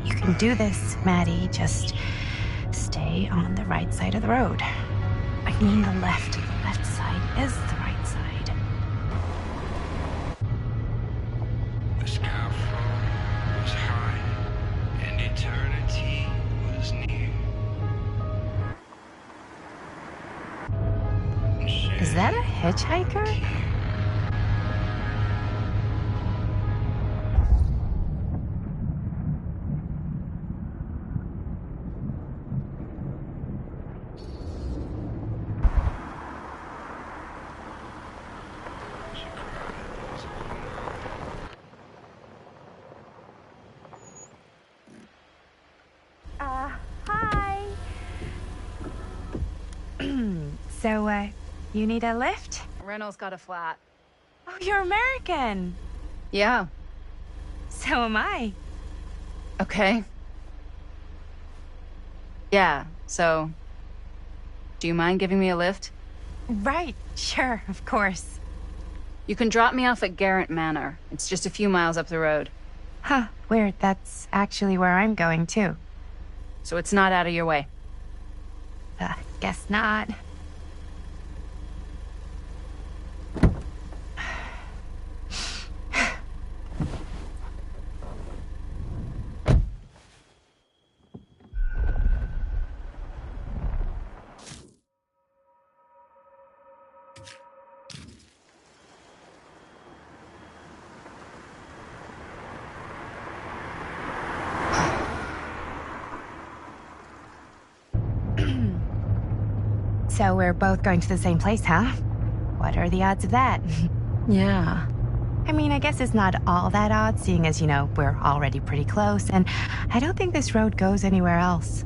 You can do this, Maddie. Just stay on the right side of the road. I mean the left. The left side is the right side. The scaffold was high, and eternity was near. Is that a hitchhiker? Hi. So, you need a lift? Reynolds got a flat. Oh, you're American. Yeah. So am I. Okay. Yeah, so... Do you mind giving me a lift? Right, sure, of course. You can drop me off at Garrett Manor. It's just a few miles up the road. Huh, weird. That's actually where I'm going, too. So it's not out of your way. Guess not. So we're both going to the same place, huh? What are the odds of that? Yeah. I mean, I guess it's not all that odd, seeing as, we're already pretty close, and I don't think this road goes anywhere else.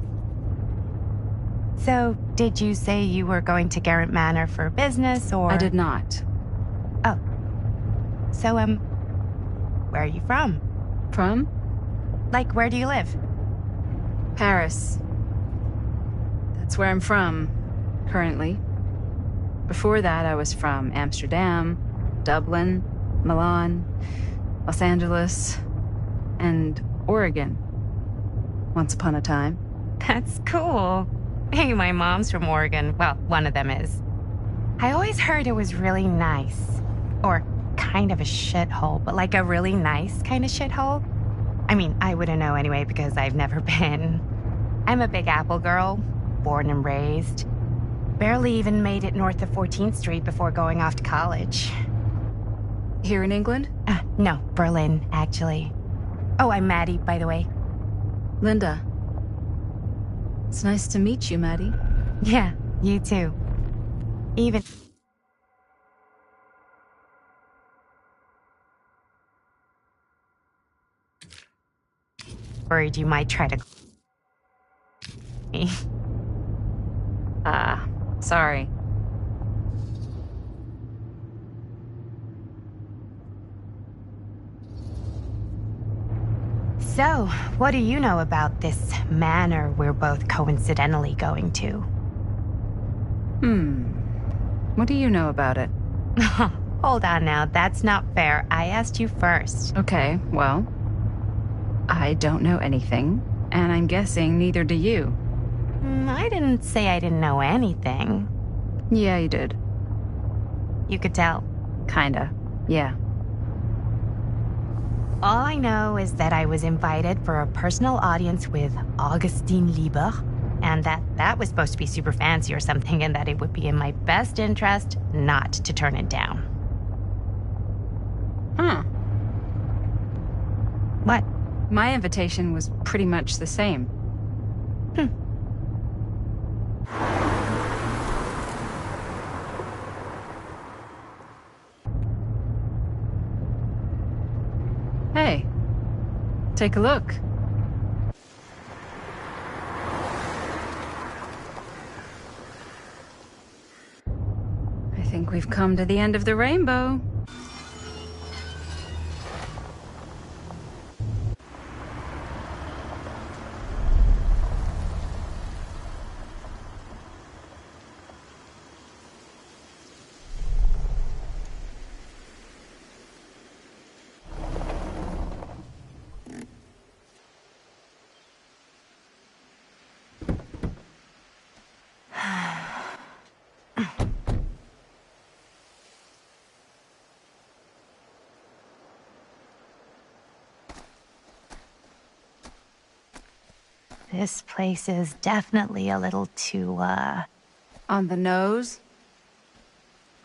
So, did you say you were going to Garrett Manor for business, or...? I did not. Oh. So, where are you from? From? Like, where do you live? Paris. That's where I'm from, currently. Before that, I was from Amsterdam, Dublin, Milan, Los Angeles, and Oregon. Once upon a time. That's cool. Hey, my mom's from Oregon. Well, one of them is. I always heard it was really nice. Or kind of a shithole, but like a really nice kind of shithole. I mean, I wouldn't know anyway because I've never been. I'm a Big Apple girl, born and raised. Barely even made it north of 14th Street before going off to college. Here in England? No, Berlin, actually. Oh, I'm Maddie, by the way. Linda. It's nice to meet you, Maddie. Yeah, you too. Even... worried you might try to... me. Sorry. So, what do you know about this manor we're both coincidentally going to? What do you know about it? Hold on now, that's not fair. I asked you first. Okay, well, I don't know anything, and I'm guessing neither do you. I didn't say I didn't know anything. Yeah, you did. You could tell. Kinda, yeah. All I know is that I was invited for a personal audience with Augustine Lieber, and that was supposed to be super fancy or something, and that it would be in my best interest not to turn it down. Huh. What? My invitation was pretty much the same. Hey, take a look. I think we've come to the end of the rainbow. This place is definitely a little too, On the nose?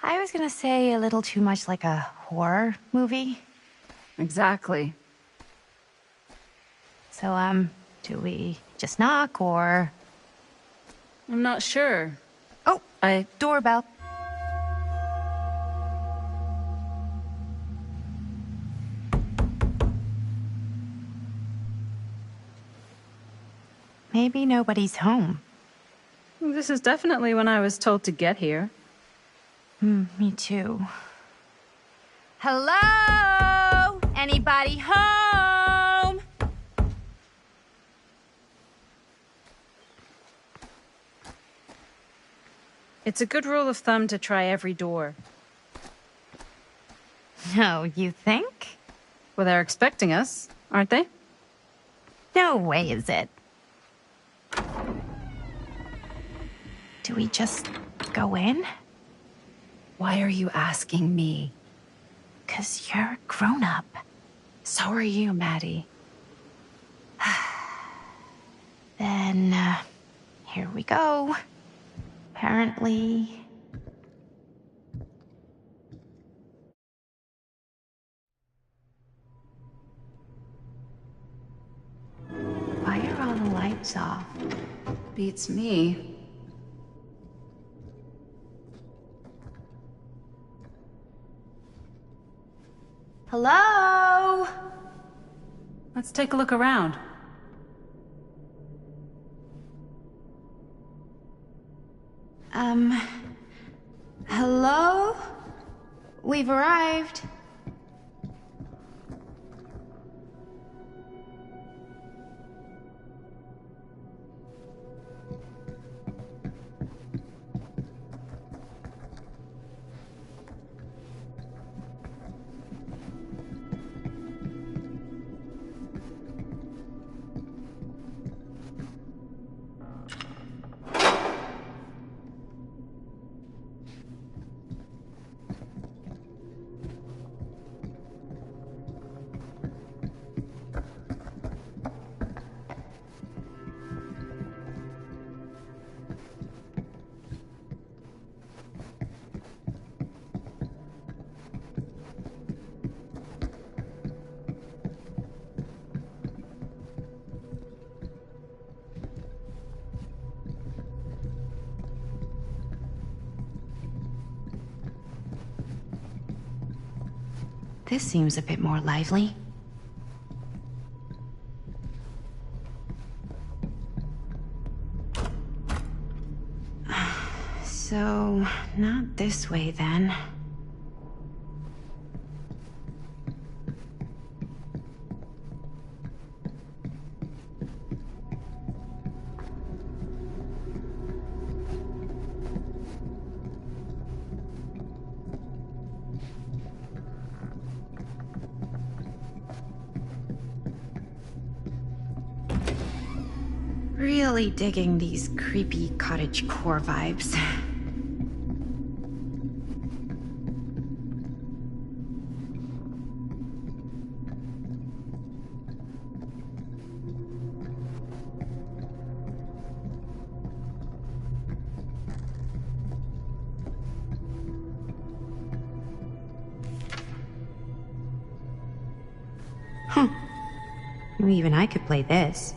I was gonna say a little too much like a horror movie. Exactly. So, do we just knock or... I'm not sure. Oh, doorbell. Maybe nobody's home. This is definitely when I was told to get here. Me too. Hello? Anybody home? It's a good rule of thumb to try every door. No, you think? Well, they're expecting us, aren't they? No way is it. Do we just go in? Why are you asking me? 'Cause you're a grown-up. So are you, Maddie. Then, here we go. Apparently... Why are all the lights off? Beats me. Hello? Let's take a look around. Hello? We've arrived. This seems a bit more lively. So, not this way then. Really digging these creepy cottagecore vibes. Huh. Even I could play this.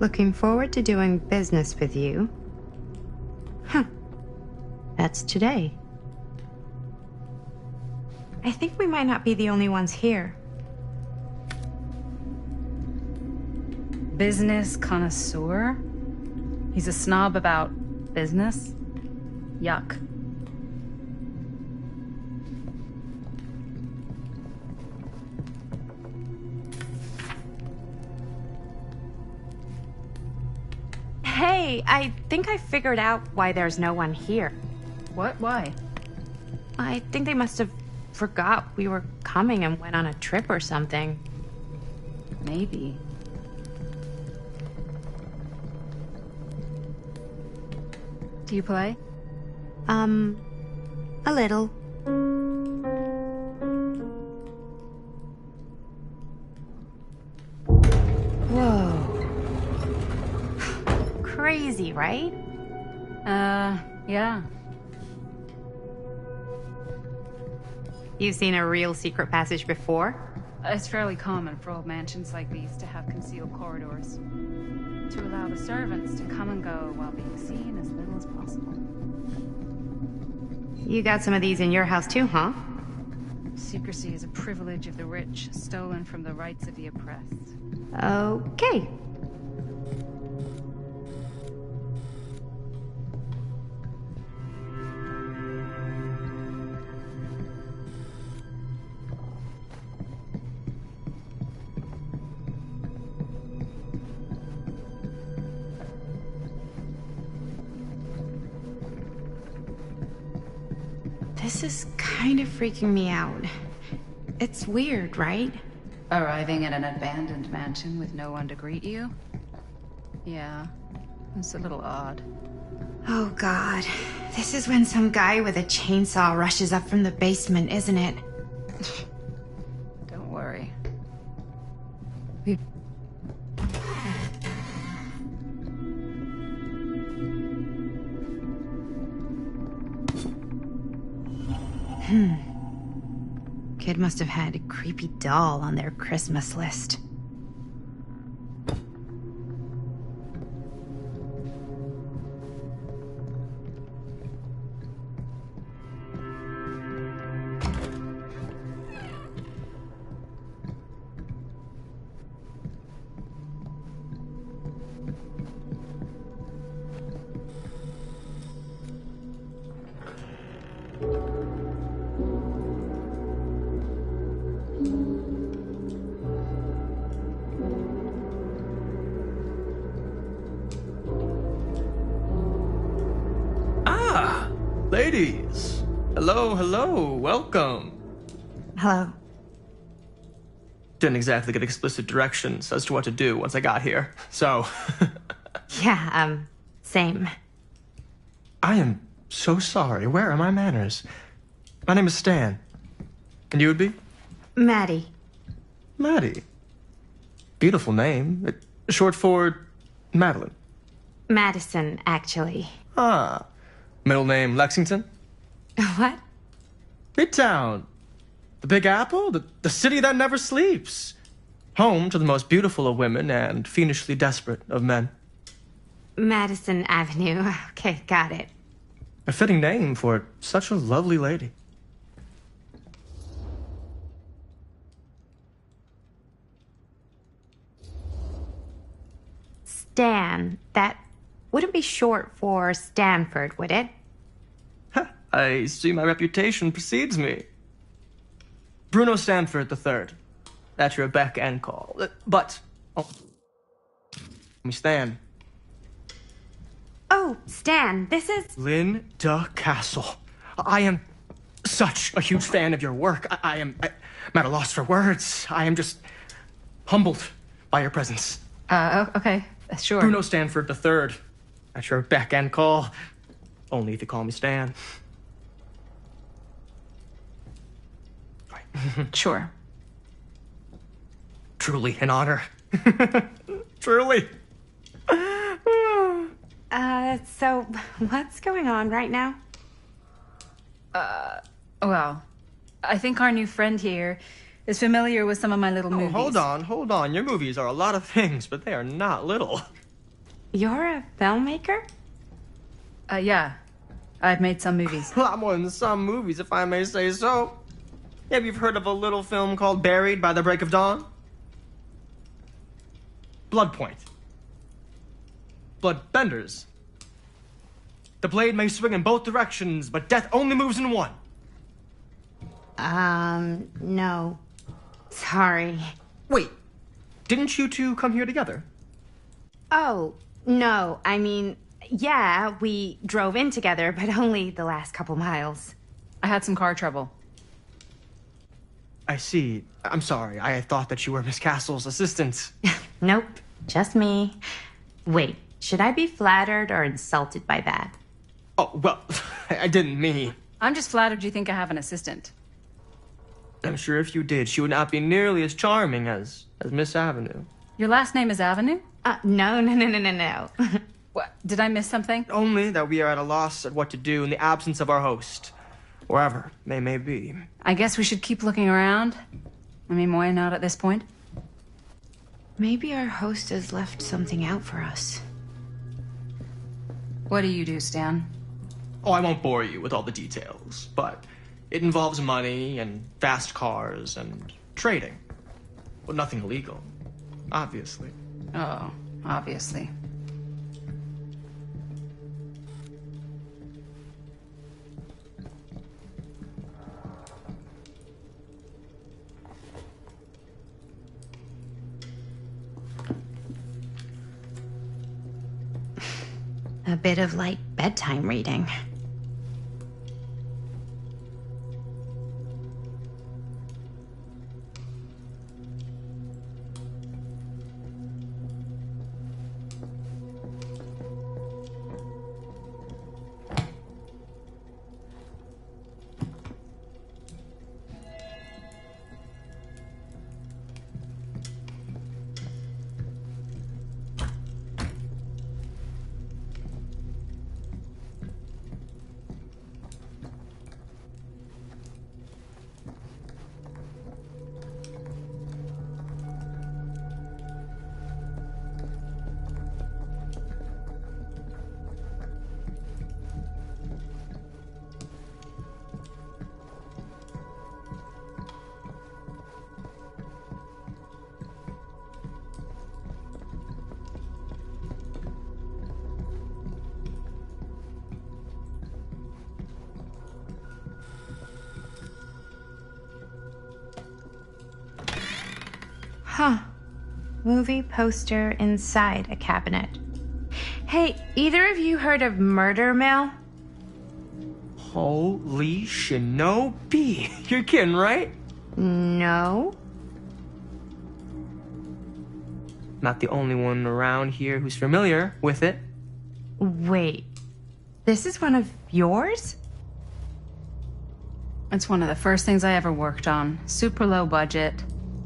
Looking forward to doing business with you. Huh. That's today. I think we might not be the only ones here. Business connoisseur? He's a snob about business? Yuck. Hey, I think I figured out why there's no one here. What? Why? I think they must have forgot we were coming and went on a trip or something. Maybe. Do you play? A little. Whoa. Crazy, right? Yeah. You've seen a real secret passage before? It's fairly common for old mansions like these to have concealed corridors. To allow the servants to come and go while being seen as little as possible. You got some of these in your house too, huh? Secrecy is a privilege of the rich, stolen from the rights of the oppressed. Okay. This is kind of freaking me out. It's weird, right? Arriving in an abandoned mansion with no one to greet you? Yeah, it's a little odd. Oh god. This is when some guy with a chainsaw rushes up from the basement, isn't it? Don't worry. Kid must have had a creepy doll on their Christmas list. Ladies! Hello, hello, welcome. Hello. Didn't exactly get explicit directions as to what to do once I got here, so... Yeah, same. I am so sorry. Where are my manners? My name is Stan. And you would be? Maddie. Maddie. Beautiful name. Short for Madeline. Madison, actually. Ah. Middle name Lexington? What? Midtown. The Big Apple? The city that never sleeps. Home to the most beautiful of women and fiendishly desperate of men. Madison Avenue. Okay, got it. A fitting name for such a lovely lady. Stan. That wouldn't be short for Stanford, would it? I see my reputation precedes me. Bruno Stanford III. At your beck and call. But... Oh. Let me Stan. Oh, Stan, this is... Linda Castle. I am such a huge fan of your work. I'm at a loss for words. I am just humbled by your presence. Okay, sure. Bruno Stanford III. At your beck and call. Only if you call me Stan. Right. Sure. Truly an honor. Truly. So what's going on right now? Well, I think our new friend here is familiar with some of my little movies. Hold on. Your movies are a lot of things, but they are not little. You're a filmmaker? Yeah. I've made some movies. A lot more than some movies, if I may say so. Have you heard of a little film called Buried by the Break of Dawn? Blood Point. Bloodbenders. The blade may swing in both directions, but death only moves in one. No. Sorry. Wait, didn't you two come here together? Oh, no. I mean, yeah, we drove in together, but only the last couple miles. I had some car trouble. I see. I'm sorry. I thought that you were Miss Castle's assistant. Nope, just me. Wait, should I be flattered or insulted by that? Oh, well, I didn't mean. I'm just flattered you think I have an assistant. I'm sure if you did, she would not be nearly as charming as Miss Avenue. Your last name is Avenue? No. What? Did I miss something? Only that we are at a loss at what to do in the absence of our host, wherever they may be. I guess we should keep looking around. I mean, why not at this point? Maybe our host has left something out for us. What do you do, Stan? Oh, I won't bore you with all the details, but it involves money and fast cars and trading. Well, nothing illegal, obviously. Oh, obviously. A bit of light bedtime reading. Huh. Movie poster inside a cabinet. Hey, either of you heard of Murder Mill? Holy shinobi. You're kidding, right? No. Not the only one around here who's familiar with it. Wait. This is one of yours? It's one of the first things I ever worked on. Super low budget.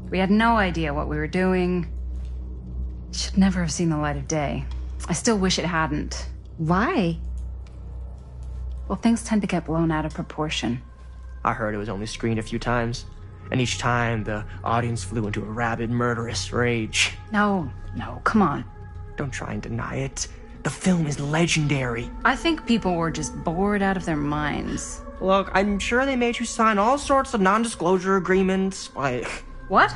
We had no idea what we were doing. It should never have seen the light of day. I still wish it hadn't. Why? Well, things tend to get blown out of proportion. I heard it was only screened a few times, and each time the audience flew into a rabid, murderous rage. No, come on. Don't try and deny it. The film is legendary. I think people were just bored out of their minds. Look, I'm sure they made you sign all sorts of non-disclosure agreements, like... What?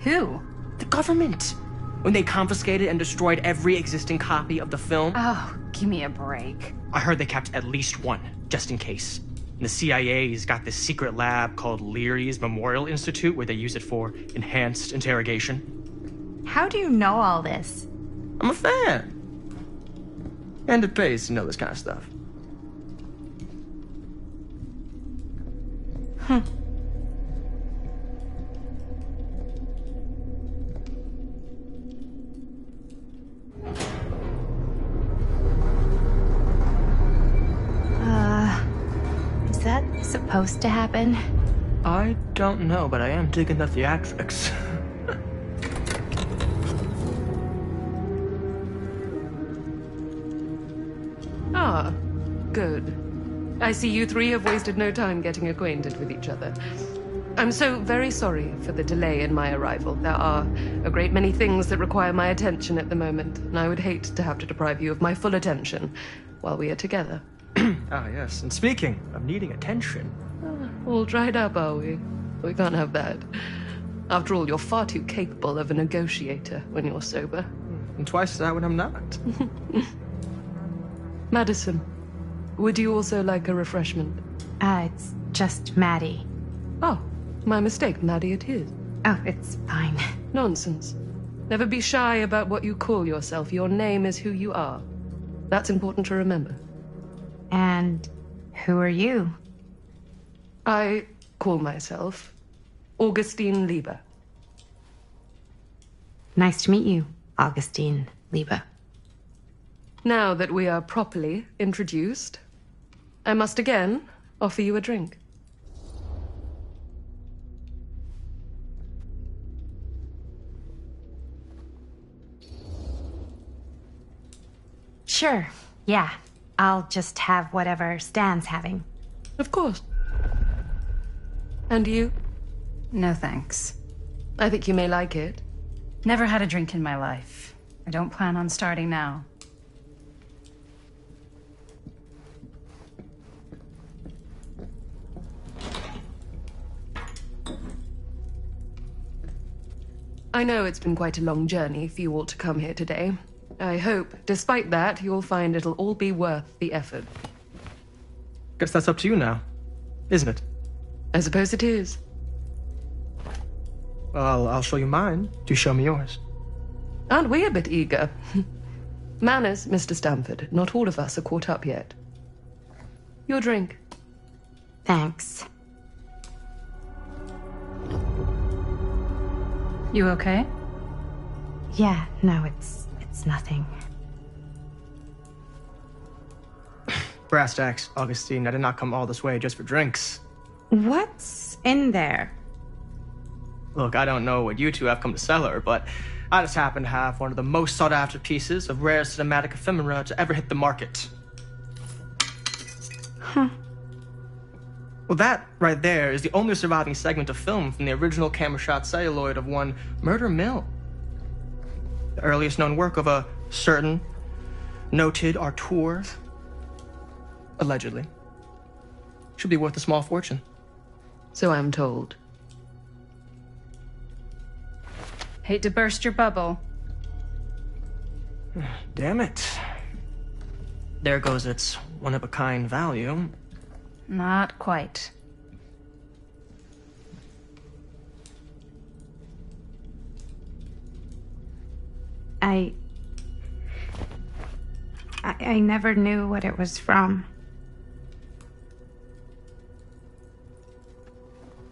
Who? The government. When they confiscated and destroyed every existing copy of the film. Oh, give me a break. I heard they kept at least one, just in case. And the CIA's got this secret lab called Leary's Memorial Institute where they use it for enhanced interrogation. How do you know all this? I'm a fan. And it pays to know this kind of stuff. Is that supposed to happen? I don't know, but I am digging the theatrics. Ah, good. I see you three have wasted no time getting acquainted with each other. I'm so very sorry for the delay in my arrival. There are a great many things that require my attention at the moment, and I would hate to have to deprive you of my full attention while we are together. Ah, yes. And speaking of needing attention... All dried up, are we? We can't have that. After all, you're far too capable of a negotiator when you're sober. And twice that when I'm not. Madison, would you also like a refreshment? It's just Maddie. Oh, my mistake, Maddie it is. Oh, it's fine. Nonsense. Never be shy about what you call yourself. Your name is who you are. That's important to remember. And who are you? I call myself Augustine Lieber. Nice to meet you, Augustine Lieber. Now that we are properly introduced, I must again offer you a drink. Sure, yeah. I'll just have whatever Stan's having. Of course. And you? No thanks. I think you may like it. Never had a drink in my life. I don't plan on starting now. I know it's been quite a long journey for you all to come here today. I hope, despite that, you'll find it'll all be worth the effort. Guess that's up to you now, isn't it? I suppose it is. Well, I'll show you mine. Do show me yours. Aren't we a bit eager? Manners, Mr. Stamford. Not all of us are caught up yet. Your drink. Thanks. You okay? Yeah, no, it's nothing. Brass tacks, Augustine. I did not come all this way just for drinks. What's in there? Look, I don't know what you two have come to sell her, but I just happen to have one of the most sought-after pieces of rare cinematic ephemera to ever hit the market. Huh. Well, that right there is the only surviving segment of film from the original camera shot celluloid of one Murder Mill. The earliest known work of a certain noted auteur, allegedly, should be worth a small fortune. So I'm told. Hate to burst your bubble. Damn it. There goes its one-of-a-kind value. Not quite. I never knew what it was from.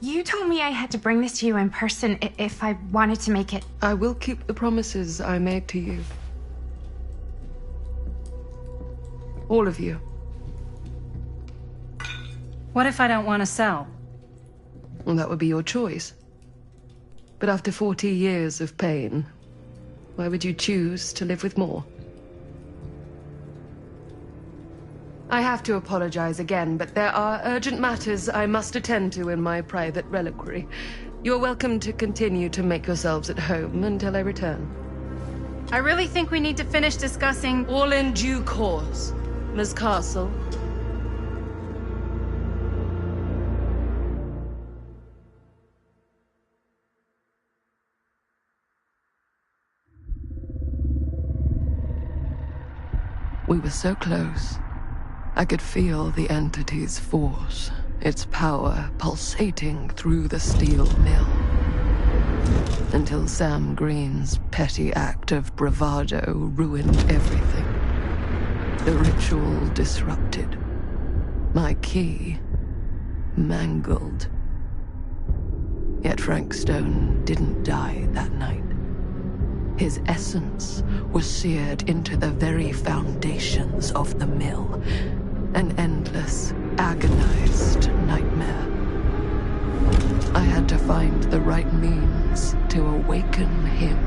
You told me I had to bring this to you in person if I wanted to make it. I will keep the promises I made to you. All of you. What if I don't want to sell? Well, that would be your choice. But after 40 years of pain, why would you choose to live with more? I have to apologize again, but there are urgent matters I must attend to in my private reliquary. You're welcome to continue to make yourselves at home until I return. I really think we need to finish discussing. All in due course, Miss Castle. We were so close. I could feel the entity's force, its power pulsating through the steel mill. Until Sam Green's petty act of bravado ruined everything. The ritual disrupted. My key mangled. Yet Frank Stone didn't die that night. His essence was seared into the very foundations of the mill. An endless, agonized nightmare. I had to find the right means to awaken him.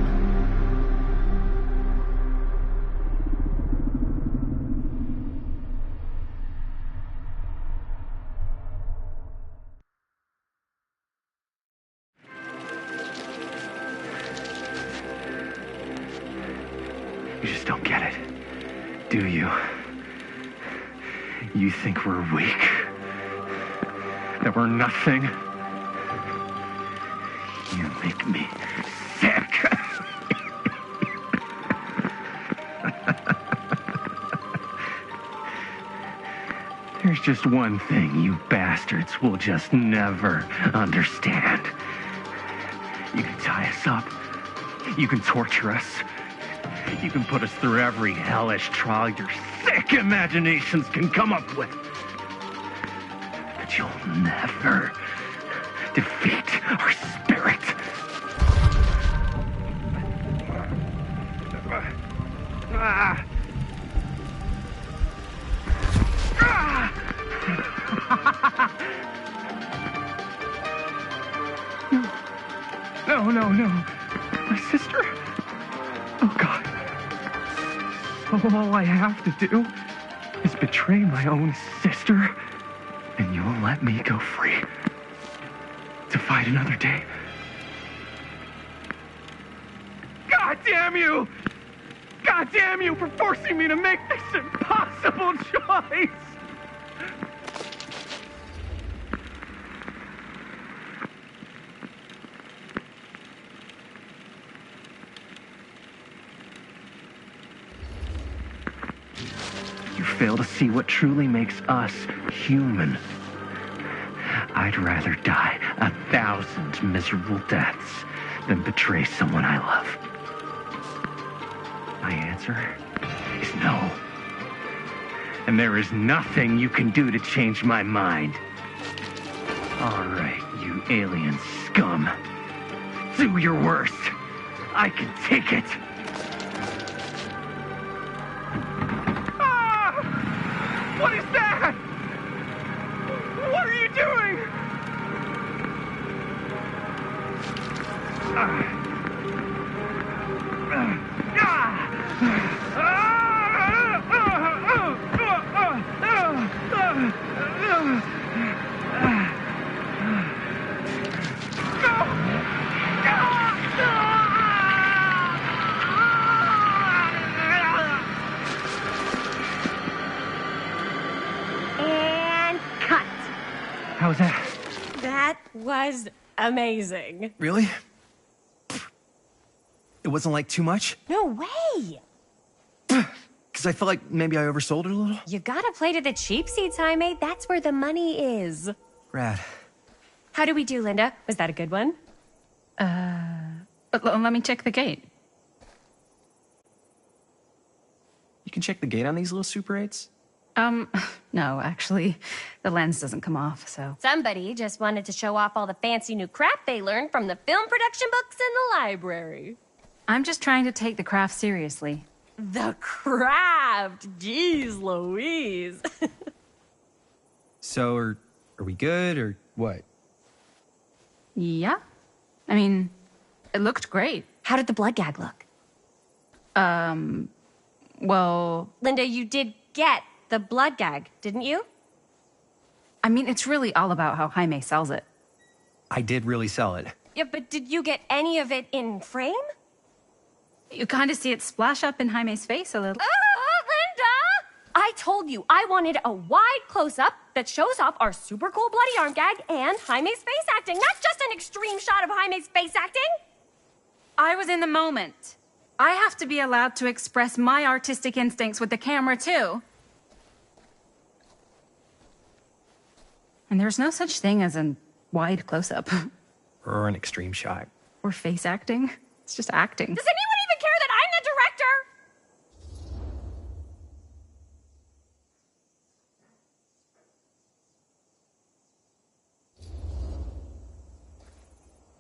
You just don't get it, do you? You think we're weak? That we're nothing? You make me sick. There's just one thing you bastards will just never understand. You can tie us up. You can torture us. You can put us through every hellish trial your sick imaginations can come up with. But you'll never defeat our No, no, no. My sister? Oh, God. All I have to do is betray my own sister, and you'll let me go free to fight another day. God damn you! God damn you for forcing me to make this impossible choice! You fail to see what truly makes us human. I'd rather die 1,000 miserable deaths than betray someone I love. My answer is no. And there is nothing you can do to change my mind. All right, you alien scum. Do your worst. I can take it. Ah! What is that? What are you doing? And cut. How was that? That was amazing. Really? It wasn't like too much? No way. Because I felt like maybe I oversold it a little? You gotta play to the cheap seats, Jaime. That's where the money is. Rad. How do we do, Linda? Was that a good one? Let me check the gate. You can check the gate on these little Super 8s? No, actually, the lens doesn't come off, so. Somebody just wanted to show off all the fancy new crap they learned from the film production books in the library. I'm just trying to take the craft seriously. The craft! Jeez Louise. So, are we good, or what? Yeah? I mean, it looked great. How did the blood gag look? Well, Linda, you did get the blood gag, didn't you? I mean, it's really all about how Jaime sells it. I did really sell it. Yeah, but did you get any of it in frame? You kind of see it splash up in Jaime's face a little. Linda! I told you I wanted a wide close-up that shows off our super cool bloody arm gag and Jaime's face acting, not just an extreme shot of Jaime's face acting. I was in the moment. I have to be allowed to express my artistic instincts with the camera, too. And there's no such thing as a wide close-up. Or an extreme shot. Or face acting. It's just acting. Does anyone even care that I'm the director?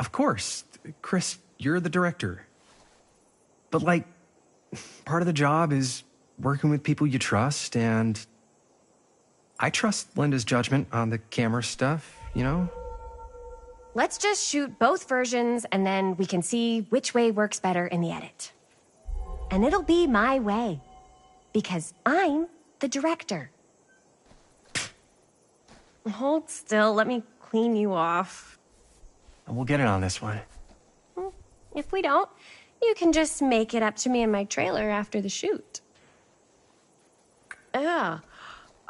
Of course. Chris, you're the director. But, like, part of the job is working with people you trust, and I trust Linda's judgment on the camera stuff, you know? Let's just shoot both versions and then we can see which way works better in the edit. And it'll be my way. Because I'm the director. Hold still, let me clean you off. And we'll get it on this one. If we don't, you can just make it up to me in my trailer after the shoot. Yeah.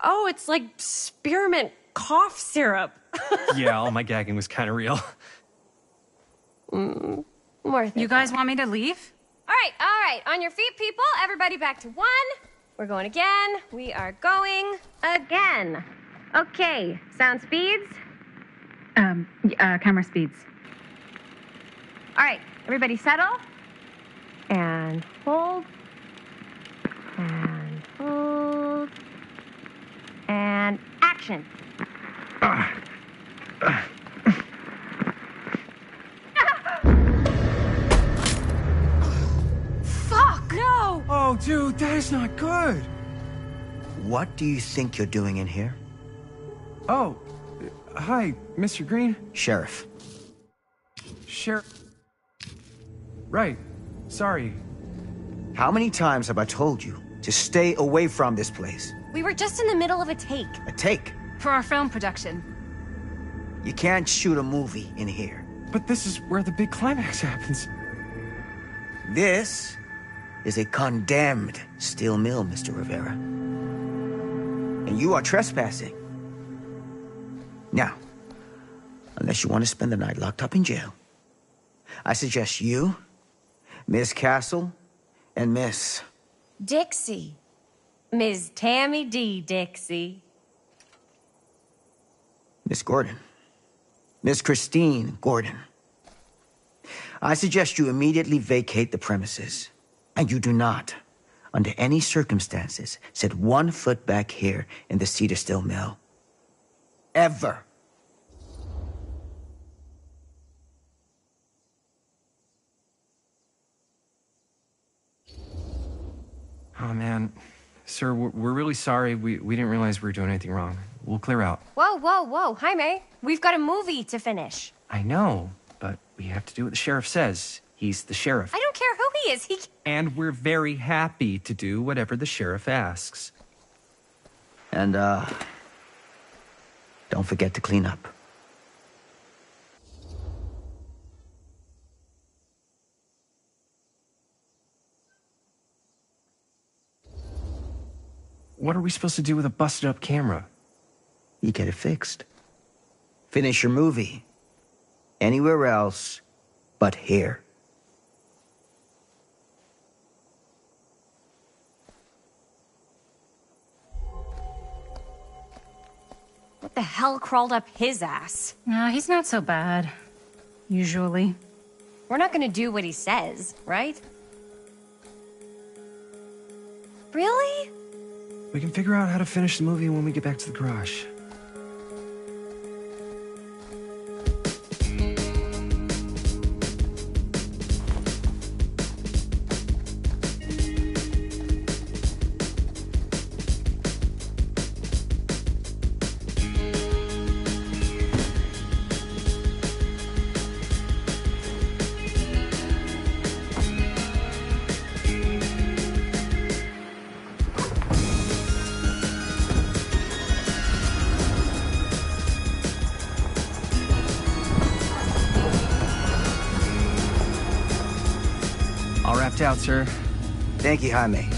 Oh, it's like spearmint cough syrup. Yeah, all my gagging was kind of real. More things. You guys want me to leave? All right. On your feet, people. Everybody back to 1. We're going again. We are going again. Okay. Sound speeds. Camera speeds. All right. Everybody settle. And hold. And hold. And action. Fuck! No! Oh, dude, that is not good. What do you think you're doing in here? Oh, hi, Mr. Green. Sheriff. Sheriff. right. Sorry. How many times have I told you to stay away from this place? We were just in the middle of a take. A take. For our film production. You can't shoot a movie in here. But this is where the big climax happens. This is a condemned steel mill, Mr. Rivera. And you are trespassing. Now, unless you want to spend the night locked up in jail, I suggest you, Miss Castle, and Miss... Dixie. Ms. Tammy D. Dixie. Miss Gordon. Miss Christine Gordon. I suggest you immediately vacate the premises. And you do not, under any circumstances, set 1 foot back here in the Cedar Steel Mill. Ever. Oh, man. Sir, we're really sorry. We didn't realize we were doing anything wrong. We'll clear out. Whoa, whoa, whoa. Jaime, we've got a movie to finish. I know, but we have to do what the sheriff says. He's the sheriff. I don't care who he is. And we're very happy to do whatever the sheriff asks. And, don't forget to clean up. What are we supposed to do with a busted-up camera? You get it fixed. Finish your movie. Anywhere else but here. What the hell crawled up his ass? No, he's not so bad. Usually. We're not gonna do what he says, right? Really? We can figure out how to finish the movie when we get back to the garage. All wrapped out, sir. Thank you, Jaime.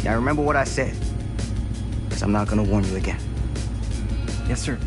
Now remember what I said, because I'm not going to warn you again. Yes, sir.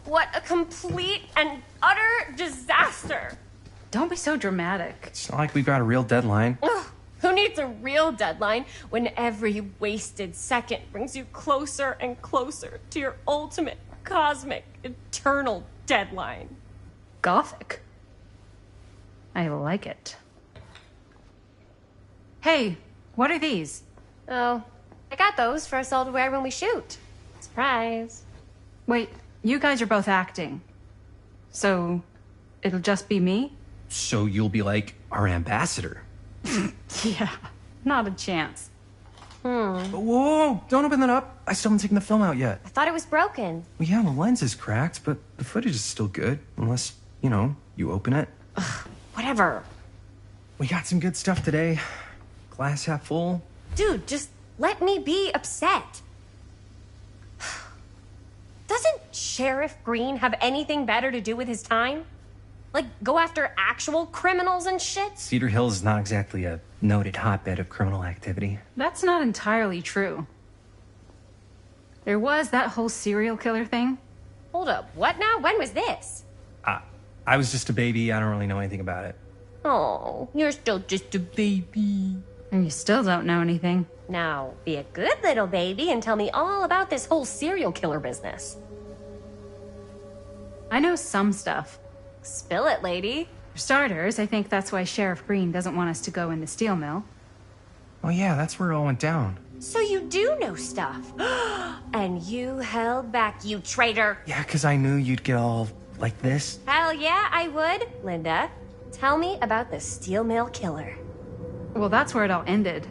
What a complete and utter disaster! Don't be so dramatic. It's not like we've got a real deadline. Ugh, who needs a real deadline when every wasted second brings you closer and closer to your ultimate, cosmic, eternal deadline? Gothic. I like it. Hey, what are these? Oh, I got those for us all to wear when we shoot. Surprise. Wait, you guys are both acting. So, it'll just be me? So you'll be like our ambassador. Yeah, not a chance. Whoa, don't open that up. I still haven't taken the film out yet. I thought it was broken. Well, yeah, the lens is cracked, but the footage is still good. Unless, you open it. Whatever. We got some good stuff today. Glass half full. Dude, just let me be upset. Doesn't Sheriff Green have anything better to do with his time? Like, go after actual criminals and shit? Cedar Hills is not exactly a noted hotbed of criminal activity. That's not entirely true. There was that whole serial killer thing. Hold up, what now? When was this? I was just a baby. I don't really know anything about it. Oh, you're still just a baby. And you still don't know anything. Now, be a good little baby and tell me all about this whole serial killer business. I know some stuff. Spill it, lady. For starters, I think that's why Sheriff Green doesn't want us to go in the steel mill. Oh yeah, that's where it all went down. So you do know stuff. And you held back, you traitor. Yeah, because I knew you'd get all like this. Hell yeah, I would. Linda, tell me about the steel mill killer. Well, that's where it all ended.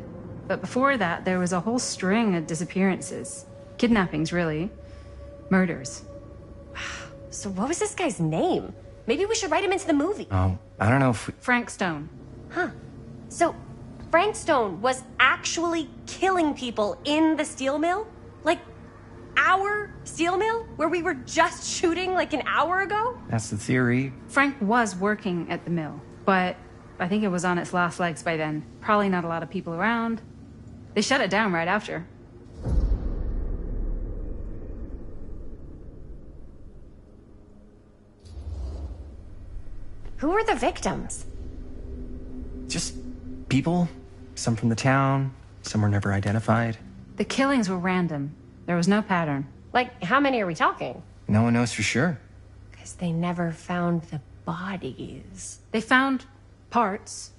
But before that, there was a whole string of disappearances. Kidnappings, really. Murders. So what was this guy's name? Maybe we should write him into the movie. Oh, I don't know if we... Frank Stone. Huh. So Frank Stone was actually killing people in the steel mill? Like, our steel mill? Where we were just shooting like an hour ago? That's the theory. Frank was working at the mill, but I think it was on its last legs by then. Probably not a lot of people around. They shut it down right after. Who were the victims? Just people. Some from the town. Some were never identified. The killings were random. There was no pattern. Like, how many are we talking? No one knows for sure. Because they never found the bodies. They found parts.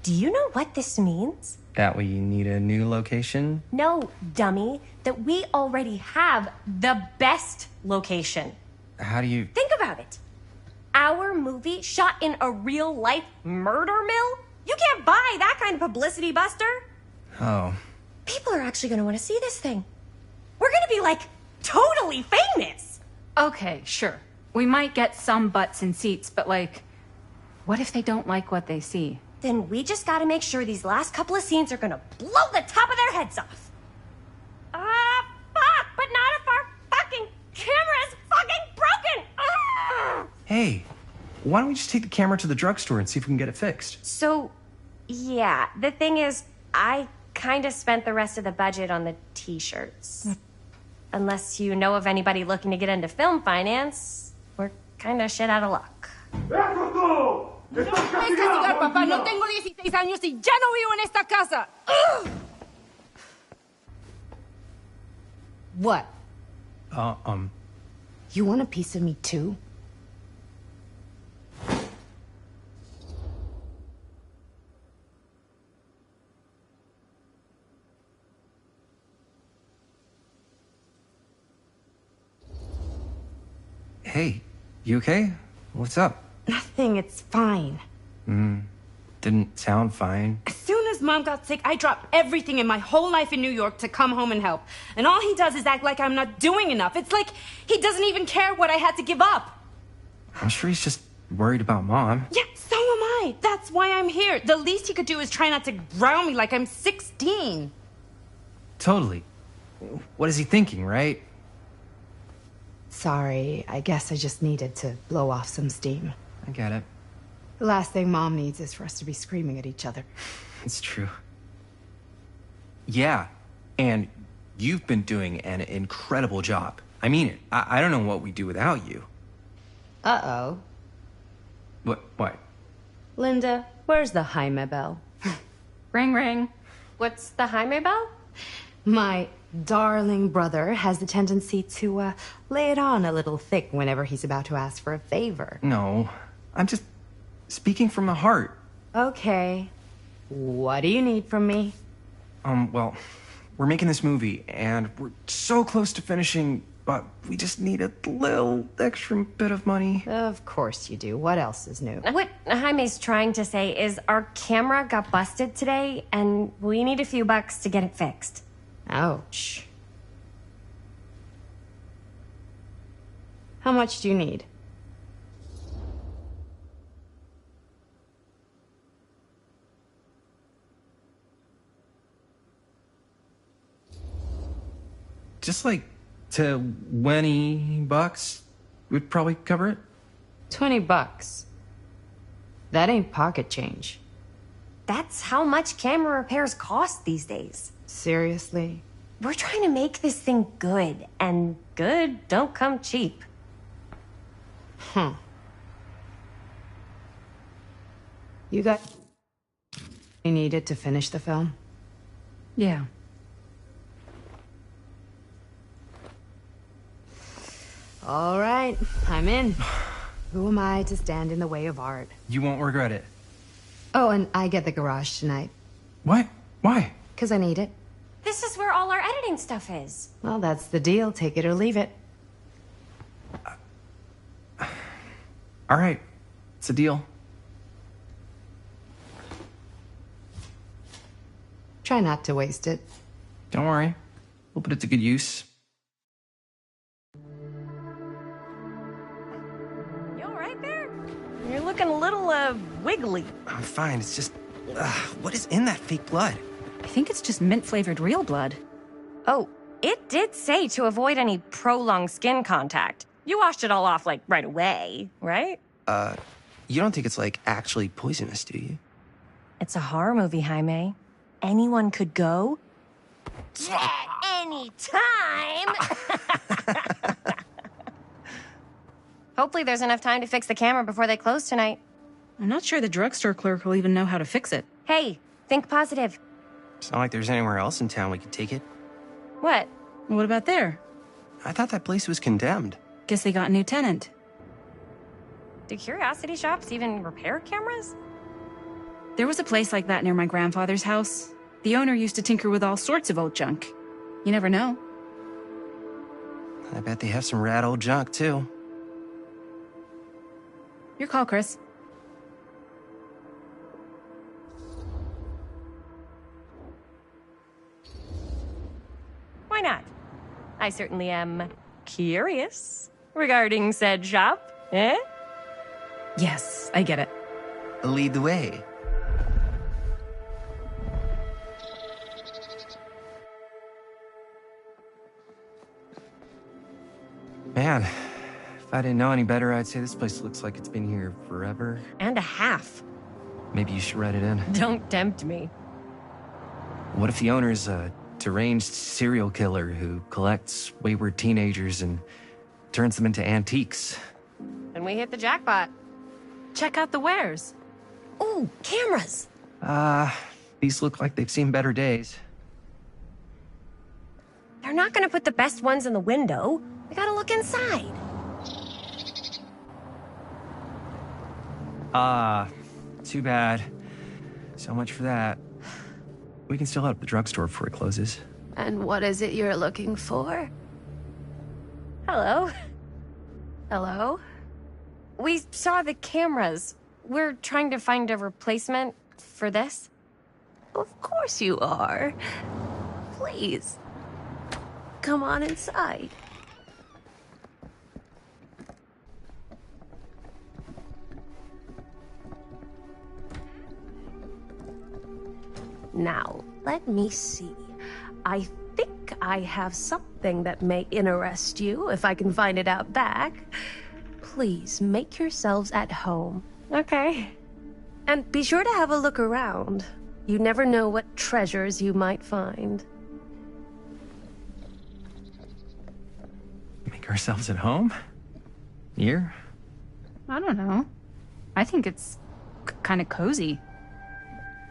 Do you know what this means? That we need a new location? No, dummy. That we already have the best location. How do you... Think about it. Our movie shot in a real-life murder mill? You can't buy that kind of publicity, Buster. Oh. People are actually going to want to see this thing. We're going to be, like, totally famous. Okay, sure. We might get some butts in seats, but like, what if they don't like what they see? Then we just got to make sure these last couple of scenes are going to blow the top of their heads off. Fuck, but not if our fucking camera is fucking broken. Hey, why don't we just take the camera to the drugstore and see if we can get it fixed? So, yeah, the thing is, I kind of spent the rest of the budget on the t-shirts. Unless you know of anybody looking to get into film finance, we're kind of shit out of luck. No me puedes castigar, papá. No tengo 16 años y ya no vivo en esta casa. Ugh. What? You want a piece of me too? Hey, you okay? What's up? Nothing, it's fine. Didn't sound fine. As soon as Mom got sick, I dropped everything in my whole life in New York to come home and help. And all he does is act like I'm not doing enough. It's like he doesn't even care what I had to give up. I'm sure he's just worried about Mom. Yeah, so am I. That's why I'm here. The least he could do is try not to ground me like I'm 16. Totally. What is he thinking, right? Sorry, I guess I just needed to blow off some steam. I get it. The last thing Mom needs is for us to be screaming at each other. It's true. Yeah, and you've been doing an incredible job. I mean it. I don't know what we'd do without you. Uh-oh. What? Linda, where's the Jaime bell? Ring, ring. What's the Jaime bell? My darling brother has the tendency to lay it on a little thick whenever he's about to ask for a favor. No, I'm just speaking from the heart. Okay. What do you need from me? Well, we're making this movie, and we're so close to finishing, but we just need a little extra bit of money. Of course you do. What else is new? What Jaime's trying to say is our camera got busted today, and we need a few bucks to get it fixed. Ouch. How much do you need? Just like $20 would probably cover it. $20. That ain't pocket change. That's how much camera repairs cost these days. Seriously? We're trying to make this thing good, and good don't come cheap. You got you needed to finish the film? Yeah. All right, I'm in. Who am I to stand in the way of art? You won't regret it. Oh, and I get the garage tonight. What? Why? Because I need it. This is where all our editing stuff is. Well, that's the deal. Take it or leave it. All right. It's a deal. Try not to waste it. Don't worry. We'll put it to good use. You all right there? You're looking a little, wiggly. I'm fine. It's just... what is in that fake blood? I think it's just mint-flavored real blood. Oh, it did say to avoid any prolonged skin contact. You washed it all off, like, right away, right? You don't think it's, like, actually poisonous, do you? It's a horror movie, Jaime. Anyone could go. Yeah, anytime! Hopefully there's enough time to fix the camera before they close tonight. I'm not sure the drugstore clerk will even know how to fix it. Hey, think positive. It's not like there's anywhere else in town we could take it. What? What about there? I thought that place was condemned. Guess they got a new tenant. Do curiosity shops even repair cameras? There was a place like that near my grandfather's house. The owner used to tinker with all sorts of old junk. You never know. I bet they have some rad old junk, too. Your call, Chris. Why not? I certainly am curious regarding said shop, eh? Yes, I get it. Lead the way. Man, if I didn't know any better, I'd say this place looks like it's been here forever. And a half. Maybe you should write it in. Don't tempt me. What if the owner's a deranged serial killer who collects wayward teenagers and turns them into antiques? And we hit the jackpot. Check out the wares. Ooh, cameras! These look like they've seen better days. They're not gonna put the best ones in the window. We gotta look inside. Too bad. So much for that. We can still head up the drugstore before it closes. And what is it you're looking for? Hello. Hello? We saw the cameras. We're trying to find a replacement for this. Of course you are. Please. Come on inside. Now, let me see. I think I have something that may interest you, if I can find it out back. Please make yourselves at home. Okay. And be sure to have a look around. You never know what treasures you might find. Make ourselves at home? Here? I don't know. I think it's kind of cozy.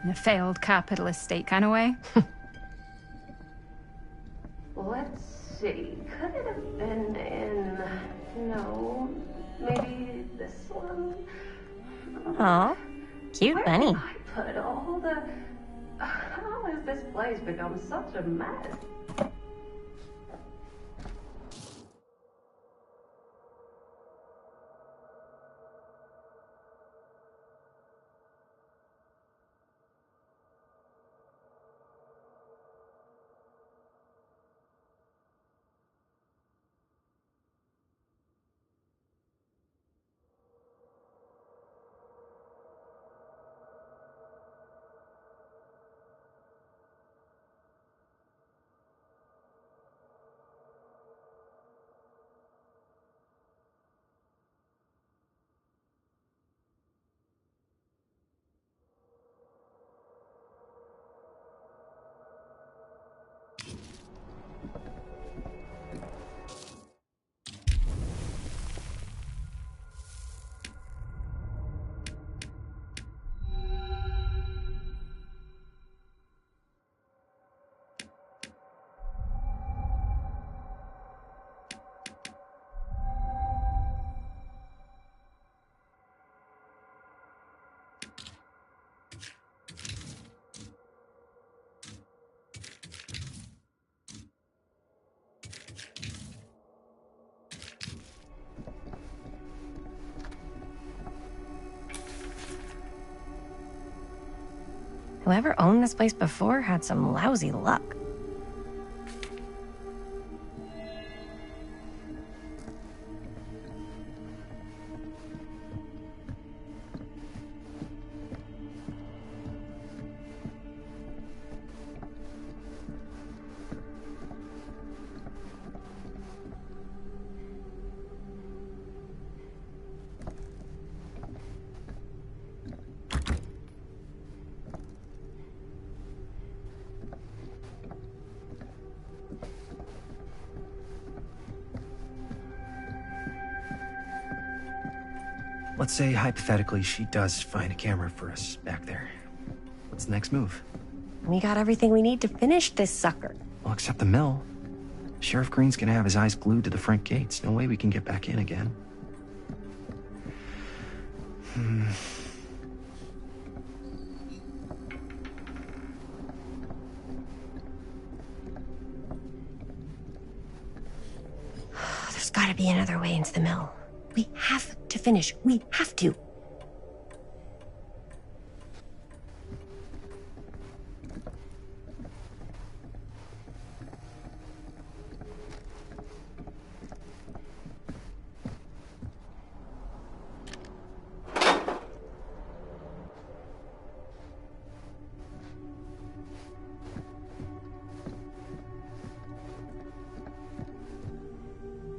In a failed capitalist state kind of way. Let's see. Could it have been in... No. Maybe this one? Aw, cute Where bunny. did I put all the... How has this place become such a mess? Whoever owned this place before had some lousy luck. Let's say, hypothetically, she does find a camera for us back there. What's the next move? We got everything we need to finish this sucker. Well, except the mill. Sheriff Green's gonna have his eyes glued to the front gates. No way we can get back in again. There's gotta be another way into the mill. We have to finish. We have to.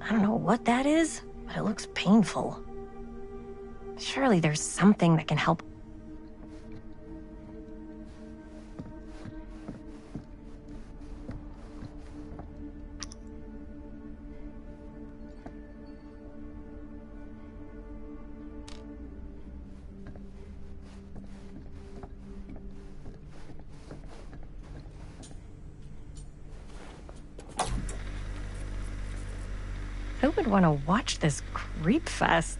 I don't know what that is, but it looks painful. Surely there's something that can help. Who would want to watch this creep fest?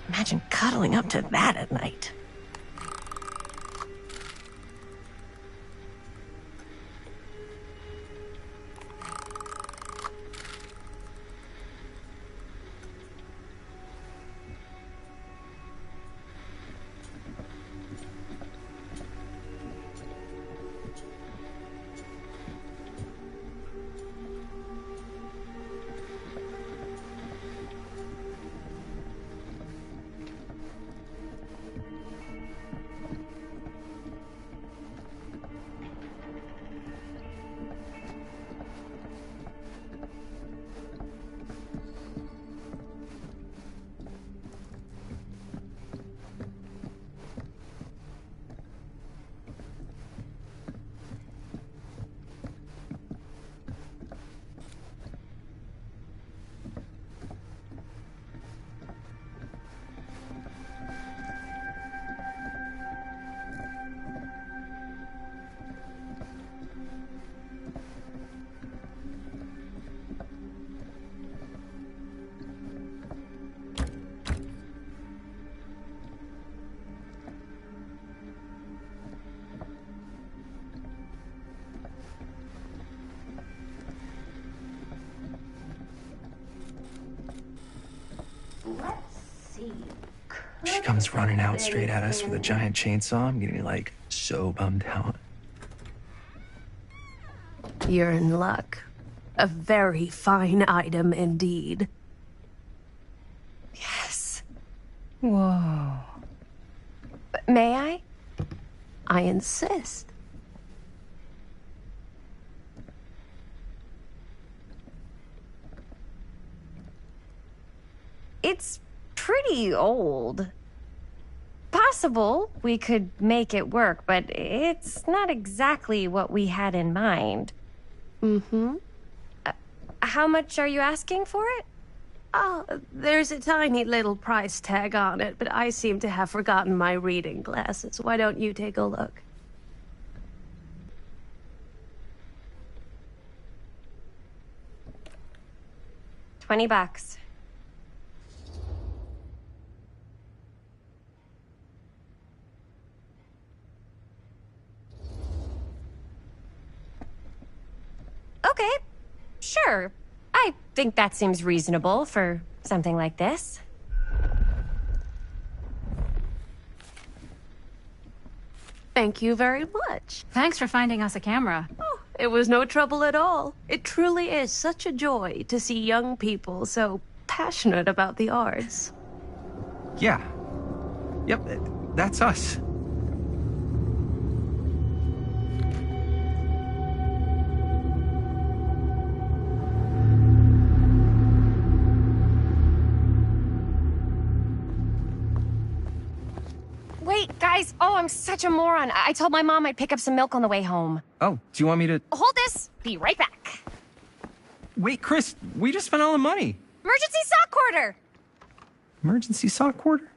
Imagine cuddling up to that at night. She comes running out straight at us with a giant chainsaw. I'm getting, like, so bummed out. You're in luck. A very fine item indeed. Yes. Whoa. May I? I insist. It's pretty old. Possible we could make it work, but it's not exactly what we had in mind. Mm-hmm. How much are you asking for it? Oh, there's a tiny little price tag on it, but I seem to have forgotten my reading glasses. Why don't you take a look? $20. Okay, sure. I think that seems reasonable for something like this. Thank you very much. Thanks for finding us a camera. Oh, it was no trouble at all. It truly is such a joy to see young people so passionate about the arts. Yeah. Yep, that's us. Wait, guys. Oh, I'm such a moron. I told my mom I'd pick up some milk on the way home. Oh, do you want me to... Hold this. Be right back. Wait, Chris, we just spent all the money. Emergency sock quarter. Emergency sock quarter?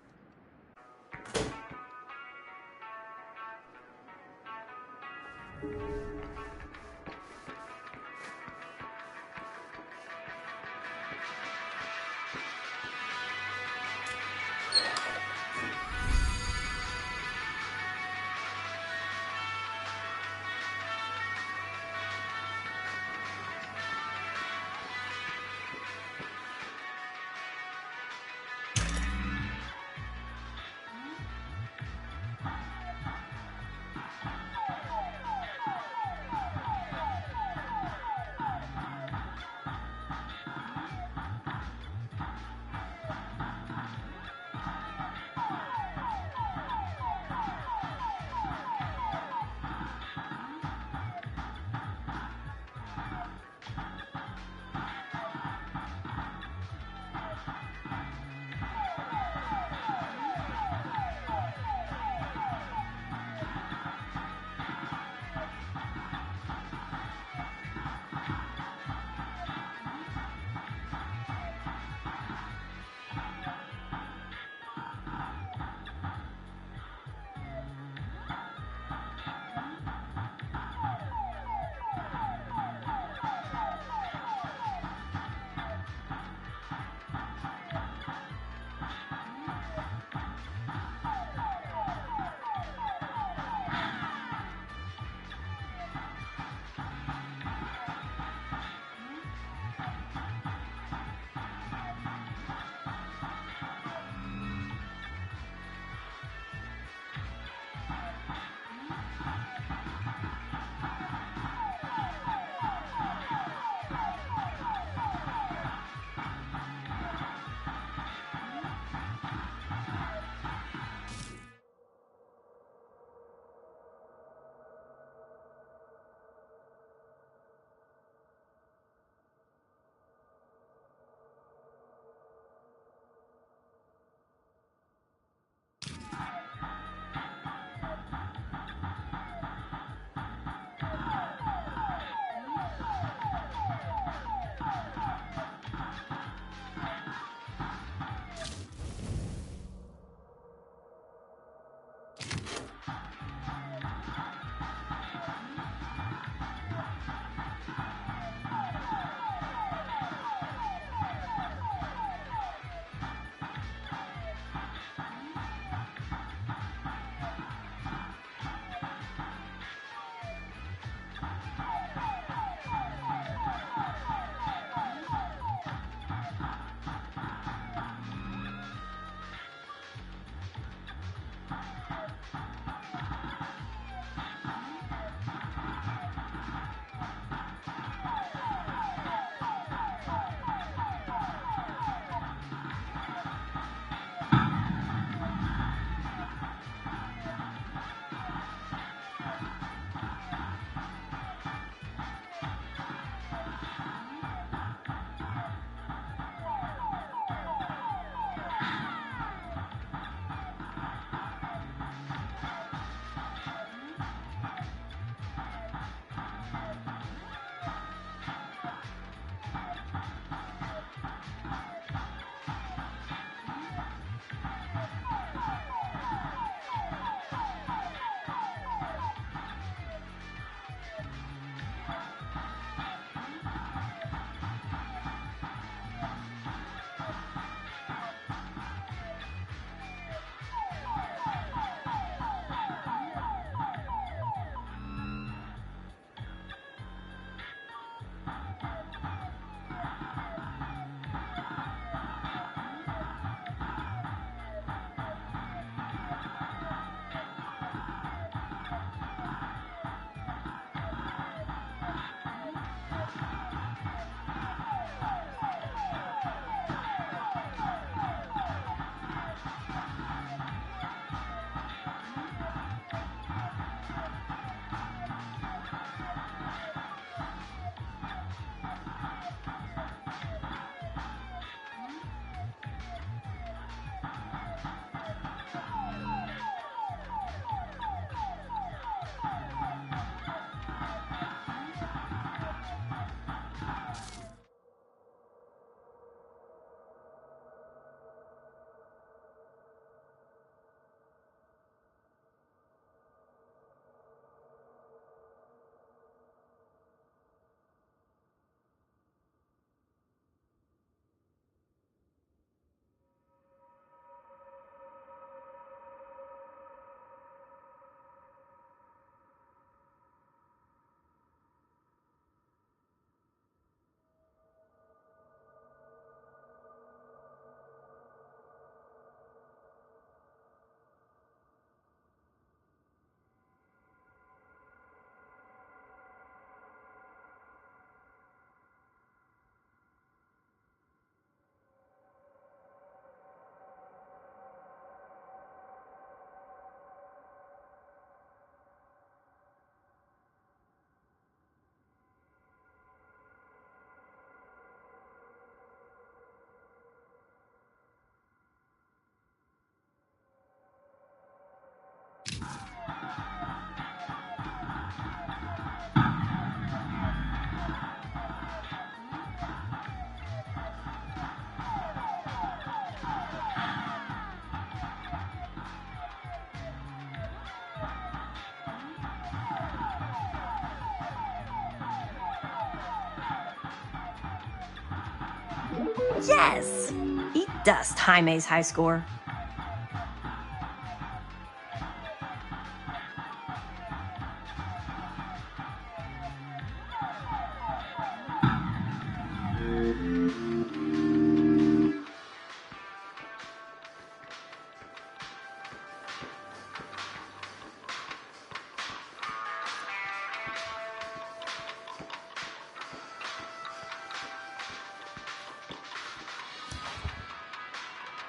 Yes! Eat dust, Jaime's high score.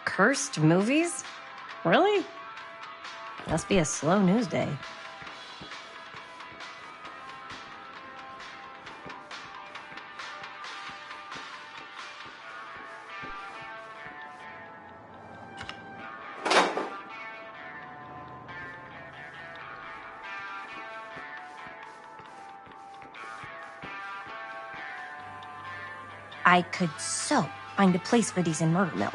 Cursed movies? Really? Must be a slow news day. I could so find a place for these in Murder Mill.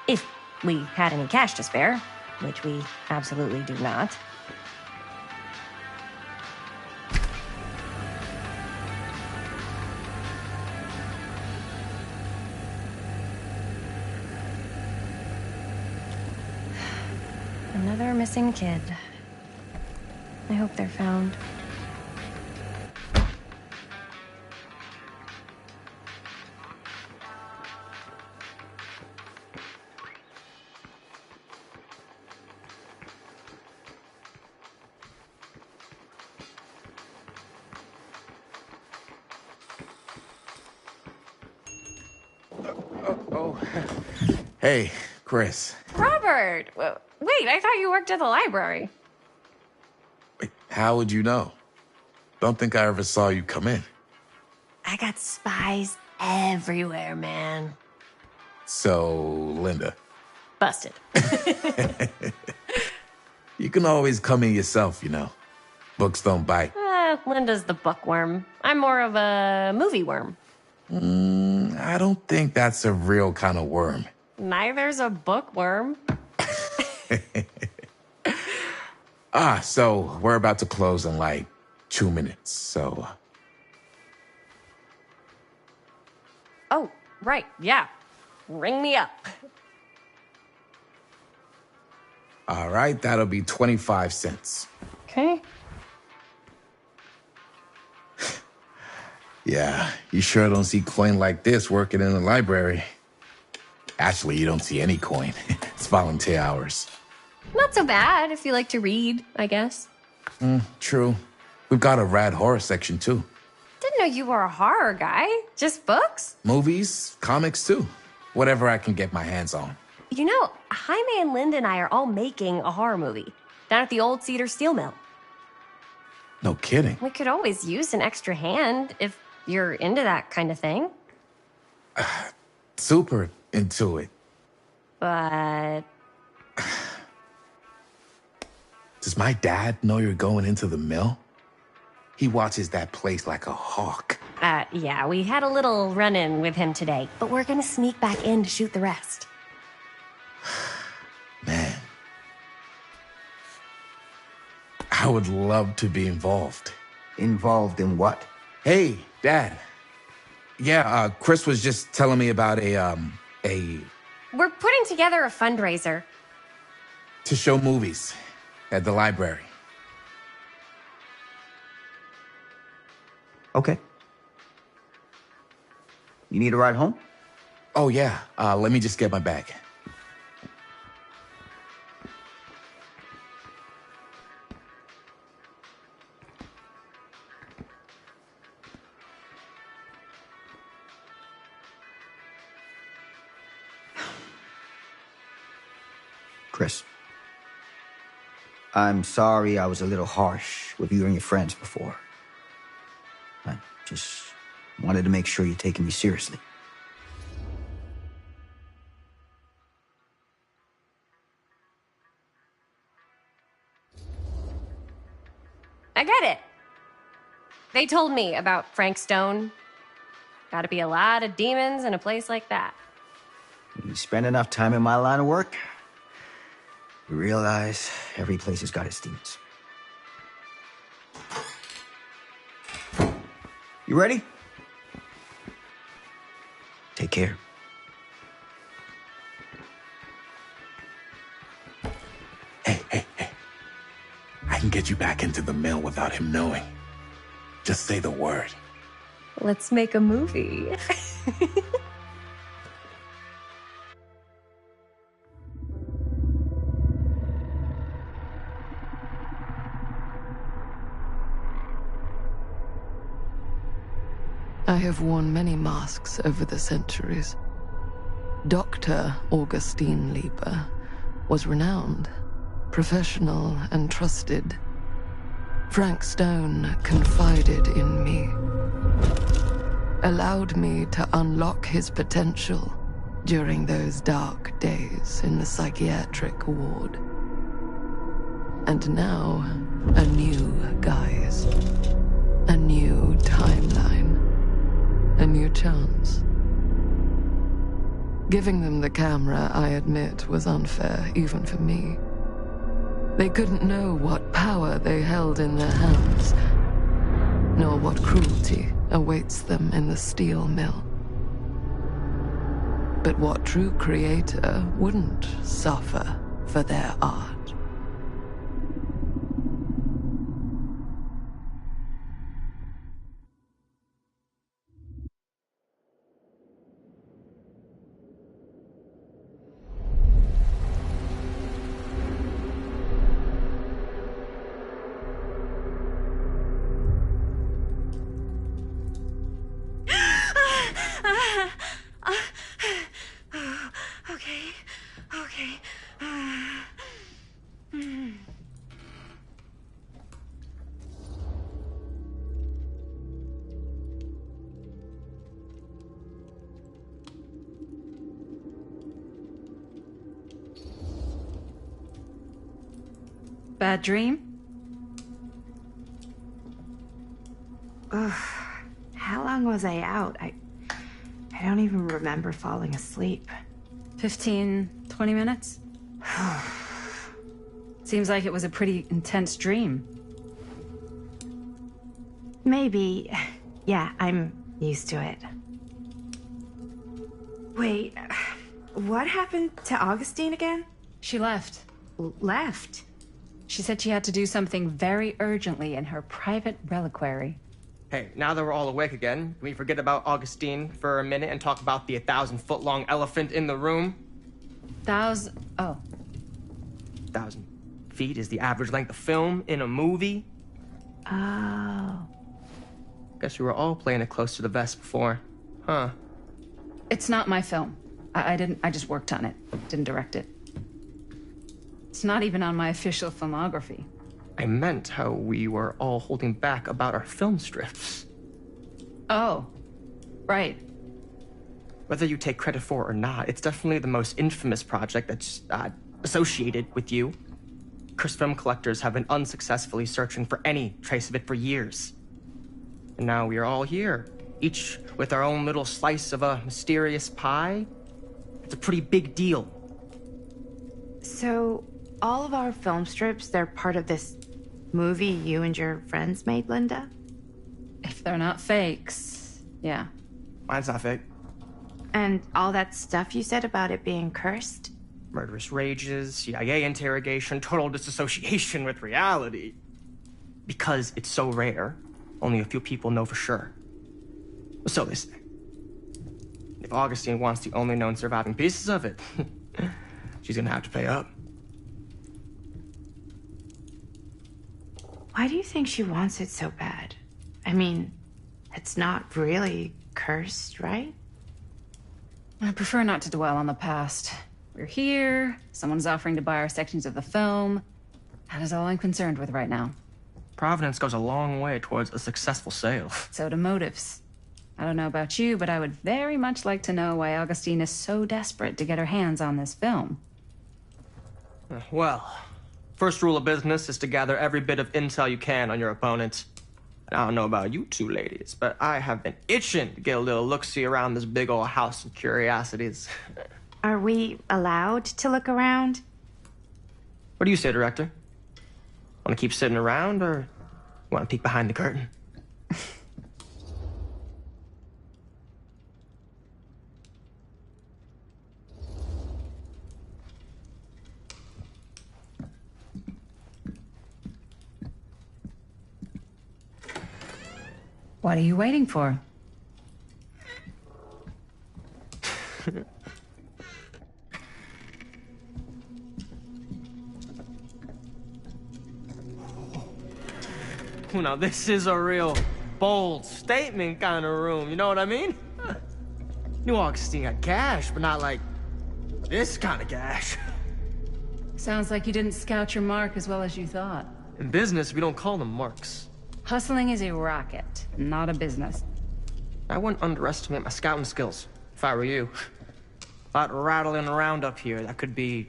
If we had any cash to spare, which we absolutely do not. Another missing kid. I hope they're found. Hey, Chris. Robert! Wait, I thought you worked at the library. Wait, how would you know? Don't think I ever saw you come in. I got spies everywhere, man. So, Linda. Busted. You can always come in yourself, you know. Books don't bite. Linda's the bookworm. I'm more of a movie worm. I don't think that's a real kind of worm. Neither's a bookworm. So we're about to close in like 2 minutes, so... Oh, right, yeah. Ring me up. All right, that'll be 25 cents. Okay. Yeah, you sure don't see coin like this working in the library. Actually, you don't see any coin. It's volunteer hours. Not so bad if you like to read, I guess. True. We've got a rad horror section, too. Didn't know you were a horror guy. Just books? Movies, comics, too. Whatever I can get my hands on. You know, Jaime and Linda and I are all making a horror movie down at the old Cedar Steel Mill. No kidding. We could always use an extra hand if you're into that kind of thing. Super into it. But... Does my dad know you're going into the mill? He watches that place like a hawk. Yeah, we had a little run-in with him today, but we're gonna sneak back in to shoot the rest. Man. I would love to be involved. Involved in what? Hey, Dad. Yeah, Chris was just telling me about a... We're putting together a fundraiser. to show movies at the library. Okay. You need a ride home? Oh, yeah. Let me just get my bag. Chris, I'm sorry I was a little harsh with you and your friends before. I just wanted to make sure you're taking me seriously. I get it. They told me about Frank Stone. Gotta be a lot of demons in a place like that. You spend enough time in my line of work, you realize every place has got its demons. You ready? Take care. get you back into the mill without him knowing. Just say the word. Let's make a movie. I have worn many masks over the centuries. Dr. Augustine Lieber was renowned, professional, and trusted. Frank Stone confided in me, allowed me to unlock his potential during those dark days in the psychiatric ward. And now, a new guise, a new timeline, a new chance. Giving them the camera, I admit, was unfair, even for me. They couldn't know what power they held in their hands, nor what cruelty awaits them in the steel mill. But what true creator wouldn't suffer for their art? Bad dream? Ugh. How long was I out? I don't even remember falling asleep. 15, 20 minutes? Seems like it was a pretty intense dream. Maybe. Yeah, I'm used to it. Wait, what happened to Augustine again? She left. Left? She said she had to do something very urgently in her private reliquary. Hey, now that we're all awake again, can we forget about Augustine for a minute and talk about the 1,000-foot-long elephant in the room? Oh. 1,000 feet is the average length of film in a movie. Oh. Guess we were all playing it close to the vest before. Huh. It's not my film. I just worked on it. Didn't direct it. It's not even on my official filmography. I meant how we were all holding back about our film strips. Oh. Right. Whether you take credit for it or not, it's definitely the most infamous project that's associated with you. Cursed film collectors have been unsuccessfully searching for any trace of it for years. And now we are all here, each with our own little slice of a mysterious pie. It's a pretty big deal. So, all of our film strips, they're part of this movie you and your friends made, Linda? If they're not fakes, yeah. Mine's not fake. And all that stuff you said about it being cursed? Murderous rages, CIA interrogation, total disassociation with reality. Because it's so rare, only a few people know for sure. So they say. If Augustine wants the only known surviving pieces of it, she's gonna have to pay up. Why do you think she wants it so bad? I mean, it's not really cursed, right? I prefer not to dwell on the past. We're here, someone's offering to buy our sections of the film. That is all I'm concerned with right now. Providence goes a long way towards a successful sale. So do motives. I don't know about you, but I would very much like to know why Augustine is so desperate to get her hands on this film. Well, first rule of business is to gather every bit of intel you can on your opponent. And I don't know about you two ladies, but I have been itching to get a little look-see around this big old house of curiosities. Are we allowed to look around? What do you say, Director? Want to keep sitting around, or want to peek behind the curtain? What are you waiting for? Now this is a real bold statement kind of room, you know what I mean? New Augustine got cash, but not like this kind of cash. Sounds like you didn't scout your mark as well as you thought. In business, we don't call them marks. Hustling is a racket, not a business. I wouldn't underestimate my scouting skills, if I were you. A lot rattling around up here that could be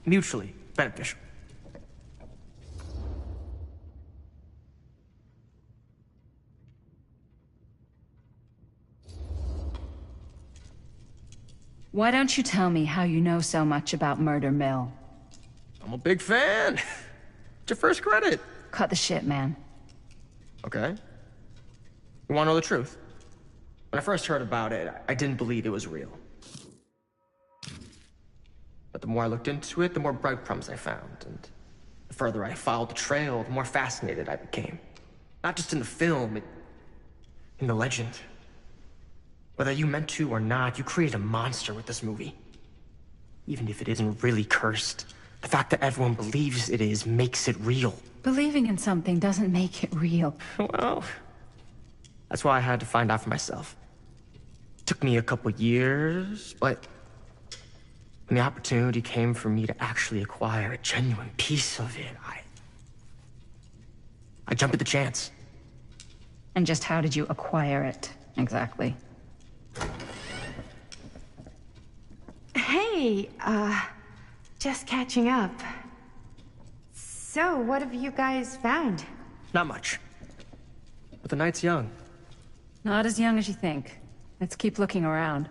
mutually beneficial. Why don't you tell me how you know so much about Murder Mill? I'm a big fan. It's your first credit. Cut the shit, man. Okay. You wanna know the truth? When I first heard about it, I didn't believe it was real. But the more I looked into it, the more breadcrumbs I found, and the further I followed the trail, the more fascinated I became. Not just in the film, in the legend. Whether you meant to or not, you created a monster with this movie. Even if it isn't really cursed, the fact that everyone believes it is makes it real. Believing in something doesn't make it real. Well, that's why I had to find out for myself. Took me a couple years, but when the opportunity came for me to actually acquire a genuine piece of it, I jumped at the chance. And just how did you acquire it, exactly? Hey, just catching up. So, what have you guys found? Not much. But the night's young. Not as young as you think. Let's keep looking around.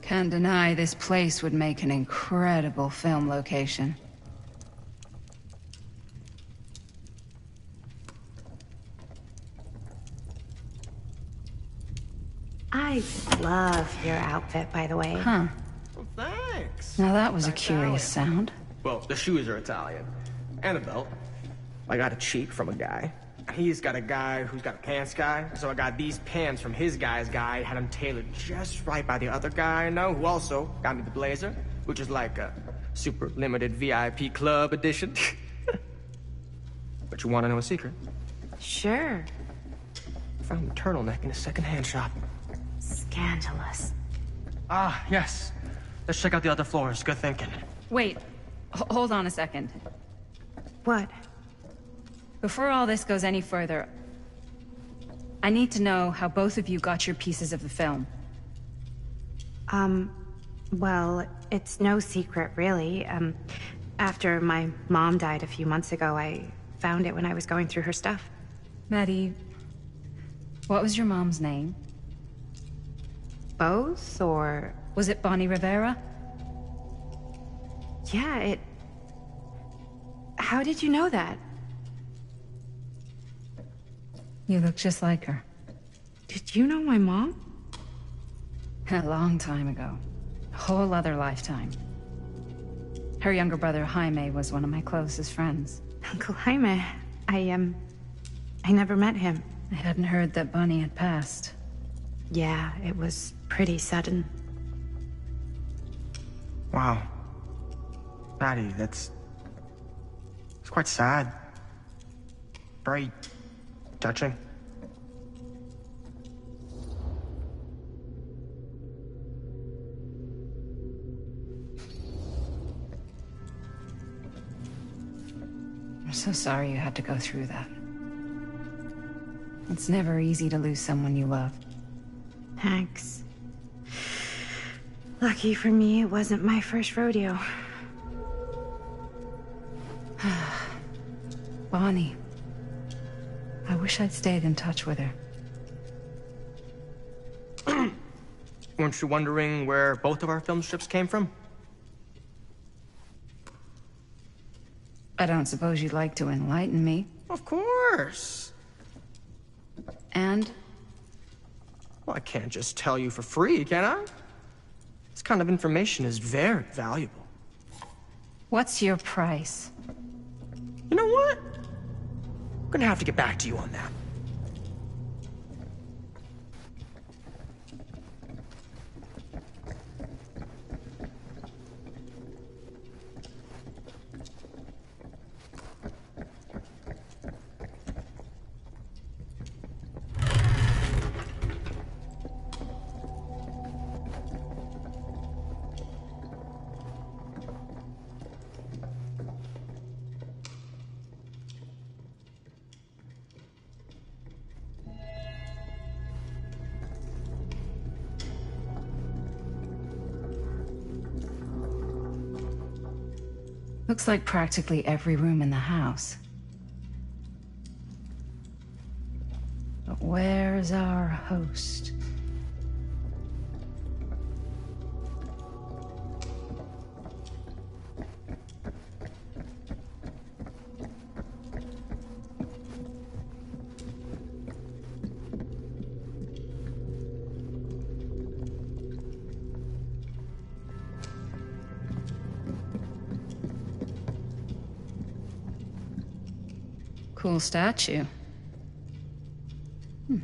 Can't deny this place would make an incredible film location. I love your outfit, by the way. Huh. Well, thanks. Now that was a curious sound. Well, the shoes are Italian. And a belt. I got a cheap from a guy. He's got a guy who's got a pants guy. So I got these pants from his guy's guy, had them tailored just right by the other guy I know, who also got me the blazer, which is like a super limited VIP club edition. But you want to know a secret? Sure. I found a turtleneck in a secondhand shop. Scandalous. Ah, yes. Let's check out the other floors. Good thinking. Wait, hold on a second. What? Before all this goes any further, I need to know how both of you got your pieces of the film. Well, it's no secret, really. After my mom died a few months ago, I found it when I was going through her stuff. Maddie, what was your mom's name? Both, or... Was it Bonnie Rivera? Yeah, How did you know that? You look just like her. Did you know my mom? A long time ago. A whole other lifetime. Her younger brother, Jaime, was one of my closest friends. Uncle Jaime, I never met him. I hadn't heard that Bonnie had passed. Yeah, it was pretty sudden. Wow. Maddie, it's quite sad. Very touching. I'm so sorry you had to go through that. It's never easy to lose someone you love. Thanks. Lucky for me, it wasn't my first rodeo. Bonnie. I wish I'd stayed in touch with her. Weren't you wondering where both of our film strips came from? I don't suppose you'd like to enlighten me. Of course. And? Well, I can't just tell you for free, can I? This kind of information is very valuable. What's your price? You know what? gonna have to get back to you on that. Looks like practically every room in the house. But where's our host? Cool statue.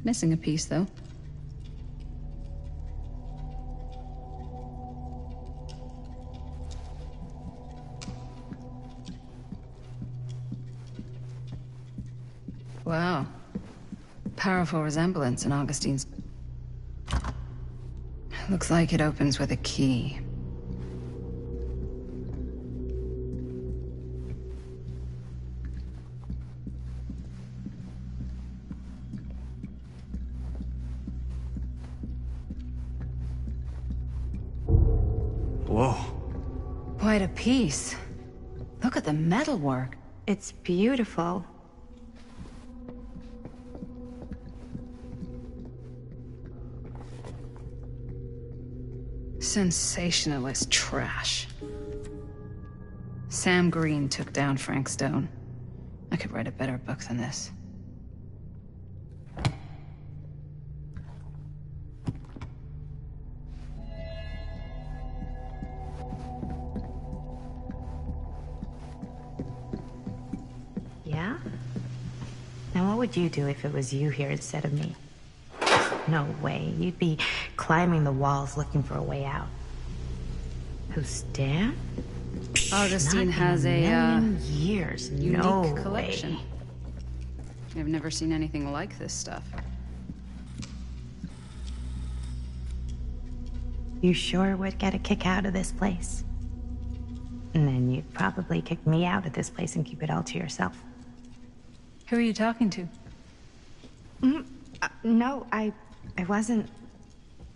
Missing a piece, though. Wow. Powerful resemblance in Augustine's. Looks like it opens with a key. Whoa. Quite a piece. Look at the metalwork. It's beautiful. Sensationalist trash. Sam Green took down Frank Stone. I could write a better book than this. Yeah? Now what would you do if it was you here instead of me? No way. You'd be climbing the walls looking for a way out. Who's Stan? Augustine Not has in a million years. unique No collection. way. I've never seen anything like this stuff. You sure would get a kick out of this place. And then you'd probably kick me out of this place and keep it all to yourself. Who are you talking to? No, I wasn't.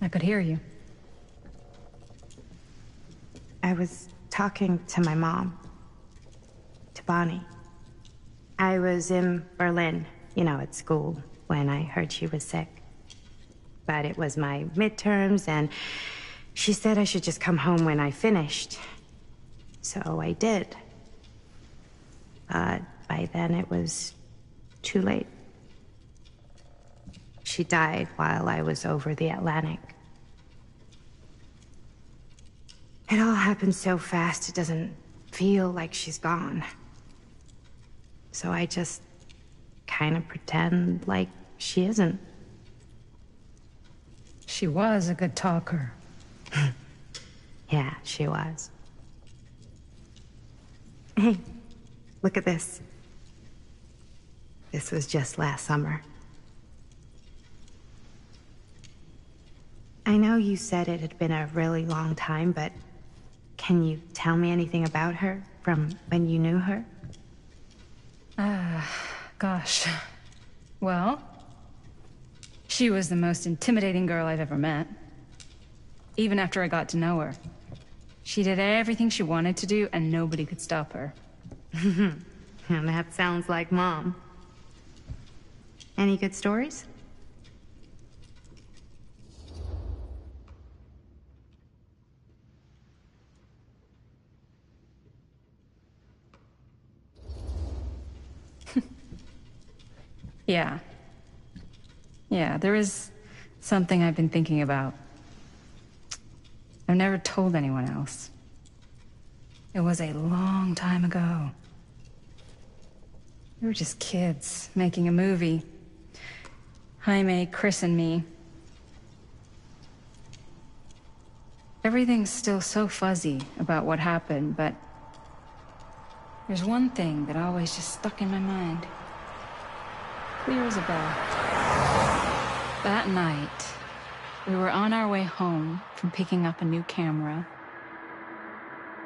I could hear you. I was talking to my mom. To Bonnie. I was in Berlin, at school, when I heard she was sick. But it was my midterms, and she said I should just come home when I finished. So I did. But by then it was too late. She died while I was over the Atlantic. It all happened so fast, it doesn't feel like she's gone. So I just kind of pretend like she isn't. She was a good talker. Yeah, she was. Hey, look at this. This was just last summer. I know you said it had been a really long time, but can you tell me anything about her from when you knew her? Gosh. Well, she was the most intimidating girl I've ever met. Even after I got to know her. She did everything she wanted to do, and nobody could stop her. And that sounds like Mom. Any good stories? Yeah. Yeah, there is something I've been thinking about. I've never told anyone else. It was a long time ago. We were just kids making a movie. Jaime, Chris, and me. Everything's still so fuzzy about what happened, but there's one thing that always just stuck in my mind. Clear as a bell. That night, we were on our way home from picking up a new camera.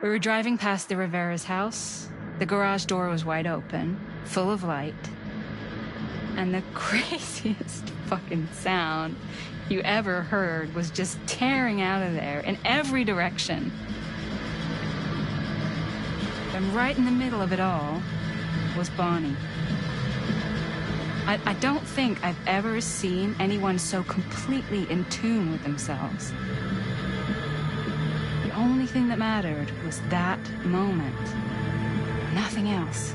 We were driving past the Rivera's house. The garage door was wide open, full of light. And the craziest fucking sound you ever heard was just tearing out of there in every direction. And right in the middle of it all was Bonnie. I don't think I've ever seen anyone so completely in tune with themselves. The only thing that mattered was that moment. Nothing else.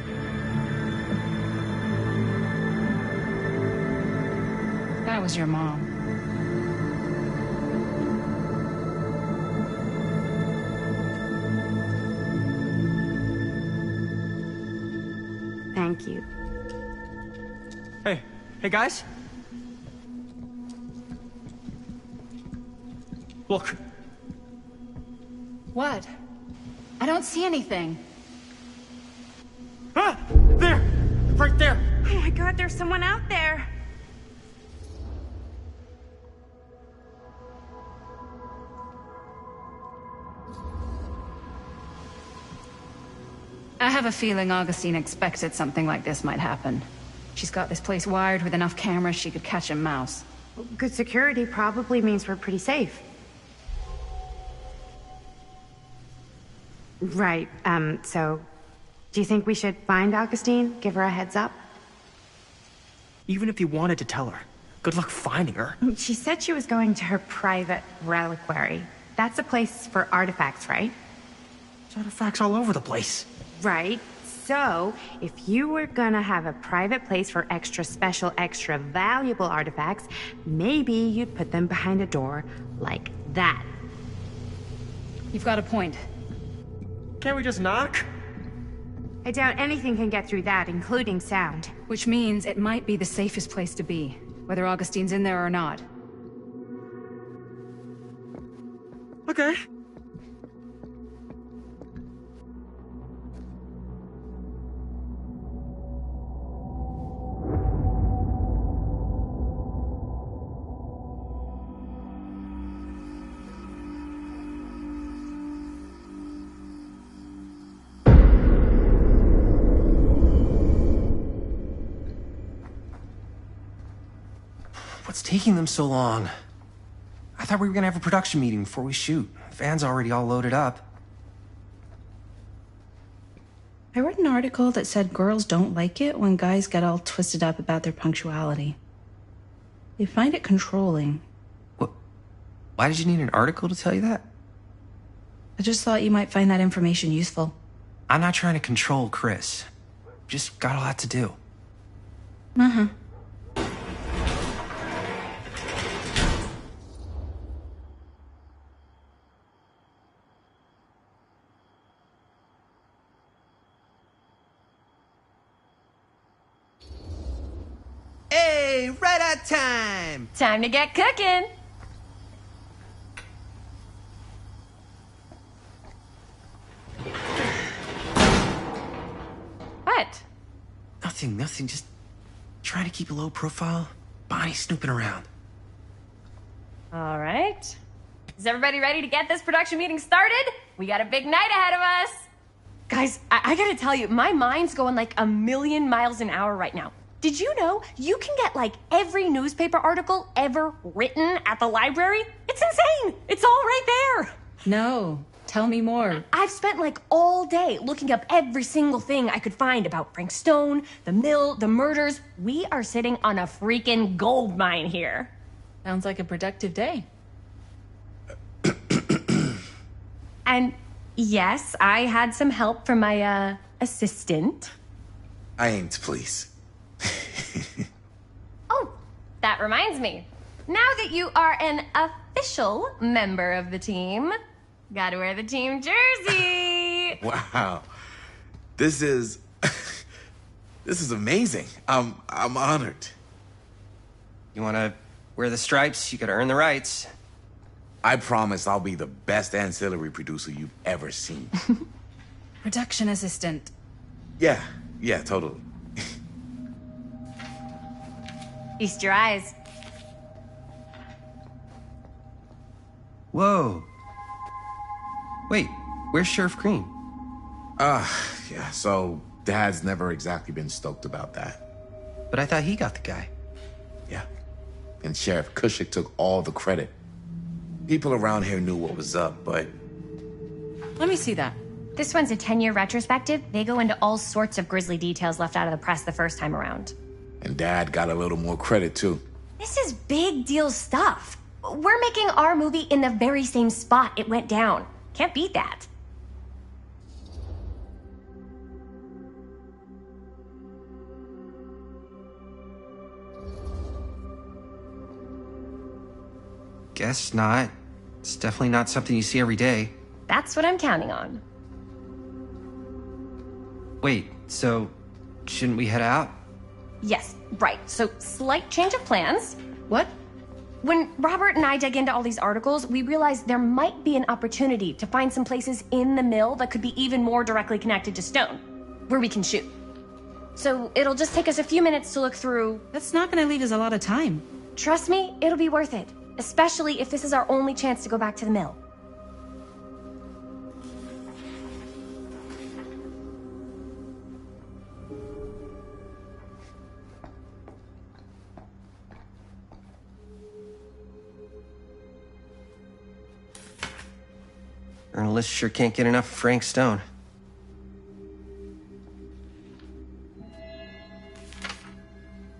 That was your mom. Thank you. Hey guys. Look. What? I don't see anything. Ah! There! Right there! Oh my God, there's someone out there. I have a feeling Augustine expected something like this might happen. She's got this place wired with enough cameras she could catch a mouse. Good security probably means we're pretty safe. Right, so... Do you think we should find Augustine? Give her a heads up? Even if you wanted to tell her, good luck finding her. She said she was going to her private reliquary. That's a place for artifacts, right? There's artifacts all over the place. Right. So, if you were gonna have a private place for extra special, extra valuable artifacts, maybe you'd put them behind a door like that. You've got a point. Can't we just knock? I doubt anything can get through that, including sound. Which means it might be the safest place to be, whether Augustine's in there or not. Okay. What's taking them so long? I thought we were gonna have a production meeting before we shoot. The van's already all loaded up. I read an article that said girls don't like it when guys get all twisted up about their punctuality. They find it controlling. What? Why did you need an article to tell you that? I just thought you might find that information useful. I'm not trying to control Chris. Just got a lot to do. Uh-huh. Hey, right at time! Time to get cooking. What? Nothing. Just try to keep a low profile. Bonnie's snooping around. All right. Is everybody ready to get this production meeting started? We got a big night ahead of us. Guys, I gotta tell you, my mind's going like a million miles an hour right now. Did you know you can get like every newspaper article ever written at the library? It's insane. It's all right there. No. Tell me more. I've spent like all day looking up every single thing I could find about Frank Stone, the mill, the murders. We are sitting on a freaking gold mine here. Sounds like a productive day. And yes, I had some help from my assistant. I aim to please. Oh, that reminds me. Now that you are an official member of the team, gotta wear the team jersey. Wow. This is This is amazing. I'm honored. You want to wear the stripes? You got to earn the rights. I promise I'll be the best ancillary producer you've ever seen. Production assistant. Yeah, totally. Feast your eyes. Whoa. Wait, where's Sheriff Green? Yeah, so Dad's never exactly been stoked about that. But I thought he got the guy. Yeah. And Sheriff Cushik took all the credit. People around here knew what was up, but... Let me see that. This one's a 10-year retrospective. They go into all sorts of grisly details left out of the press the first time around. And Dad got a little more credit, too. This is big deal stuff. We're making our movie in the very same spot it went down. Can't beat that. Guess not. It's definitely not something you see every day. That's what I'm counting on. Wait, so shouldn't we head out? Yes, right. So, slight change of plans. What? When Robert and I dug into all these articles, we realized there might be an opportunity to find some places in the mill that could be even more directly connected to Stone, where we can shoot. So, it'll just take us a few minutes to look through. That's not gonna leave us a lot of time. Trust me, it'll be worth it. Especially if this is our only chance to go back to the mill. Journalists sure can't get enough of Frank Stone.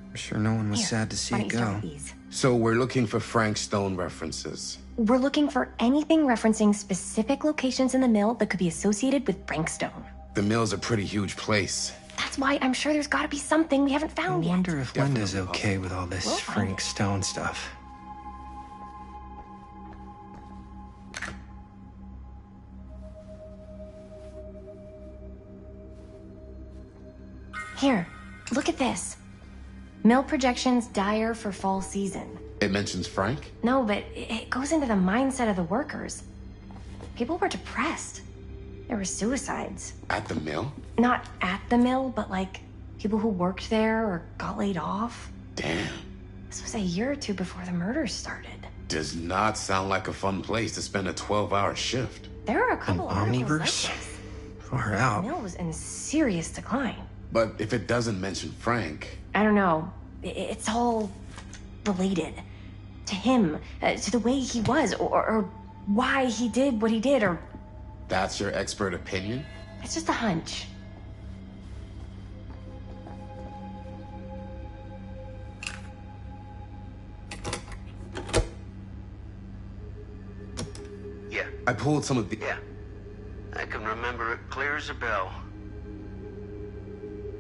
I'm sure no one was Here, sad to see why it don't you start go. with these? So we're looking for Frank Stone references. We're looking for anything referencing specific locations in the mill that could be associated with Frank Stone. The mill's a pretty huge place. That's why I'm sure there's gotta be something we haven't I found yet. wonder if Linda's okay with all this We'll find Frank Stone stuff. Here, look at this. Mill projections dire for fall season. It mentions Frank? No, but it goes into the mindset of the workers. People were depressed. There were suicides. At the mill? Not at the mill, but like people who worked there or got laid off. Damn. This was a year or two before the murders started. Does not sound like a fun place to spend a 12-hour shift. There are a couple An articles like omniverse? this. Far The out. mill was in serious decline. But if it doesn't mention Frank... I don't know. It's all related. To him, to the way he was, or why he did what he did, or... That's your expert opinion? It's just a hunch. Yeah, I pulled some of the... yeah. I can remember it clear as a bell.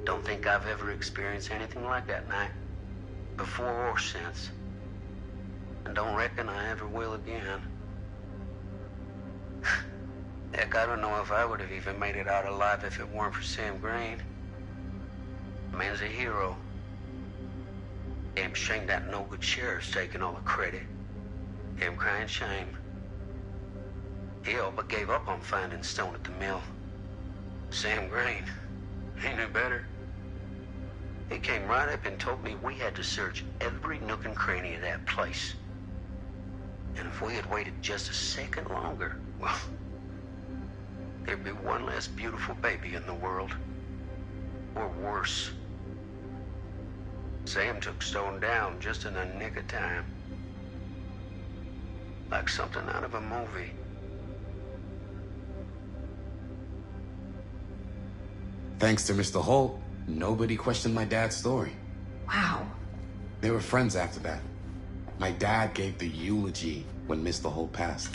Don't think I've ever experienced anything like that night. Before or since. And don't reckon I ever will again. Heck, I don't know if I would have even made it out alive if it weren't for Sam Green. Man's a hero. Damn shame that no-good sheriff's taking all the credit. Damn crying shame. He all but gave up on finding Stone at the mill. Sam Green. He knew better. He came right up and told me we had to search every nook and cranny of that place. And if we had waited just a second longer, well, there'd be one less beautiful baby in the world. Or worse. Sam took Stone down just in the nick of time. Like something out of a movie. Thanks to Mr. Holt, nobody questioned my dad's story. Wow. They were friends after that. My dad gave the eulogy when Mr. Holt passed.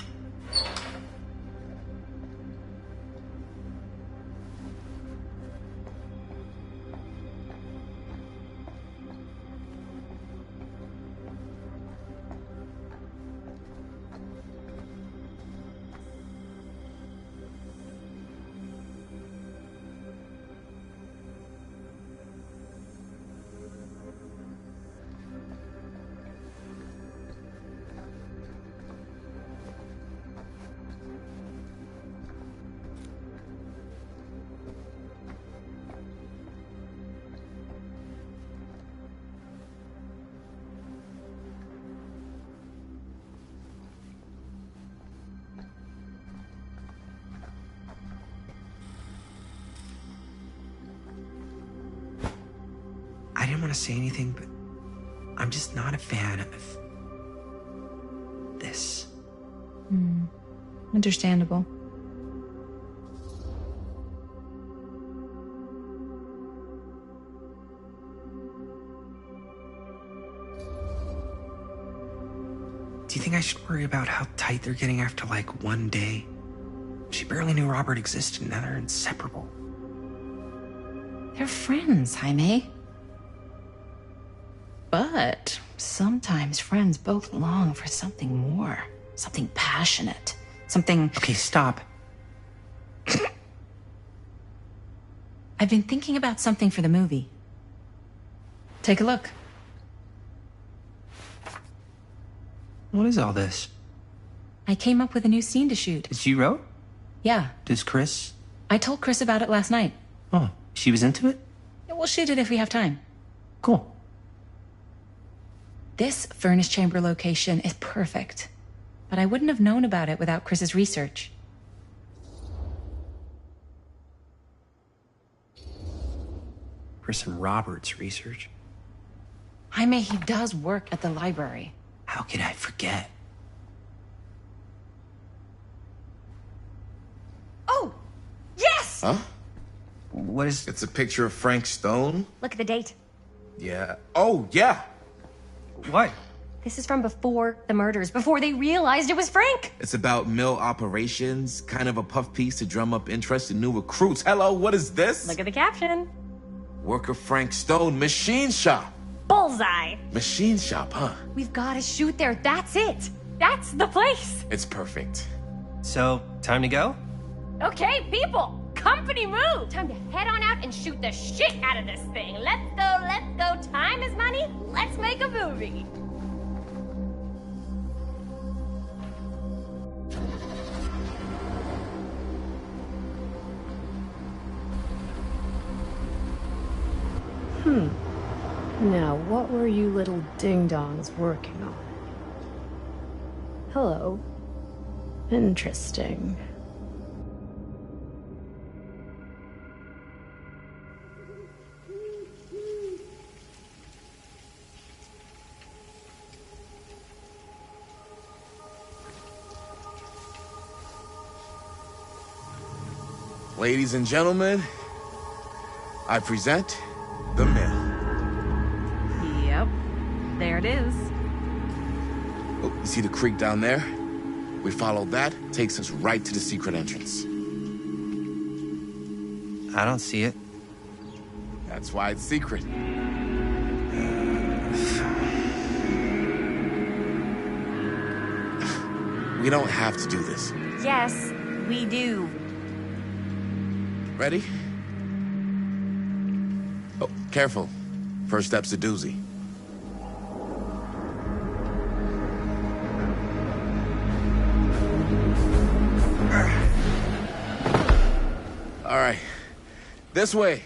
want to say anything, but I'm just not a fan of this. Understandable. Do you think I should worry about how tight they're getting after like one day? She barely knew Robert existed, and now they're inseparable. They're friends, Jaime. But sometimes friends both long for something more, something passionate, something. Okay, stop. I've been thinking about something for the movie. Take a look. What is all this? I came up with a new scene to shoot. That you wrote? Yeah. Does Chris? I told Chris about it last night. Oh, she was into it? We'll shoot it if we have time. Cool. This furnace chamber location is perfect. But I wouldn't have known about it without Chris's research. Chris and Robert's research. Jaime, he does work at the library. How could I forget? Oh! Yes! Huh? What is... It's a picture of Frank Stone? Look at the date. Yeah. Oh, yeah. What? This is from before the murders, before they realized it was Frank. It's about mill operations, kind of a puff piece to drum up interest in new recruits. Hello, what is this? Look at the caption. Worker Frank Stone, machine shop. Bullseye. Machine shop, huh? We've got to shoot there. That's it. That's the place. It's perfect. So, time to go? Okay, people. Company move. Time to head on out and shoot the shit out of this thing. Let's go, let's go. Time is money. Let's make a movie. Now, what were you little ding-dongs working on? Hello. Interesting. Ladies and gentlemen, I present the mill. Yep. There it is. Oh, you see the creek down there? We follow that, takes us right to the secret entrance. I don't see it. That's why it's secret. We don't have to do this. Yes, we do. Ready? Oh, careful. First step's a doozy. All right. This way.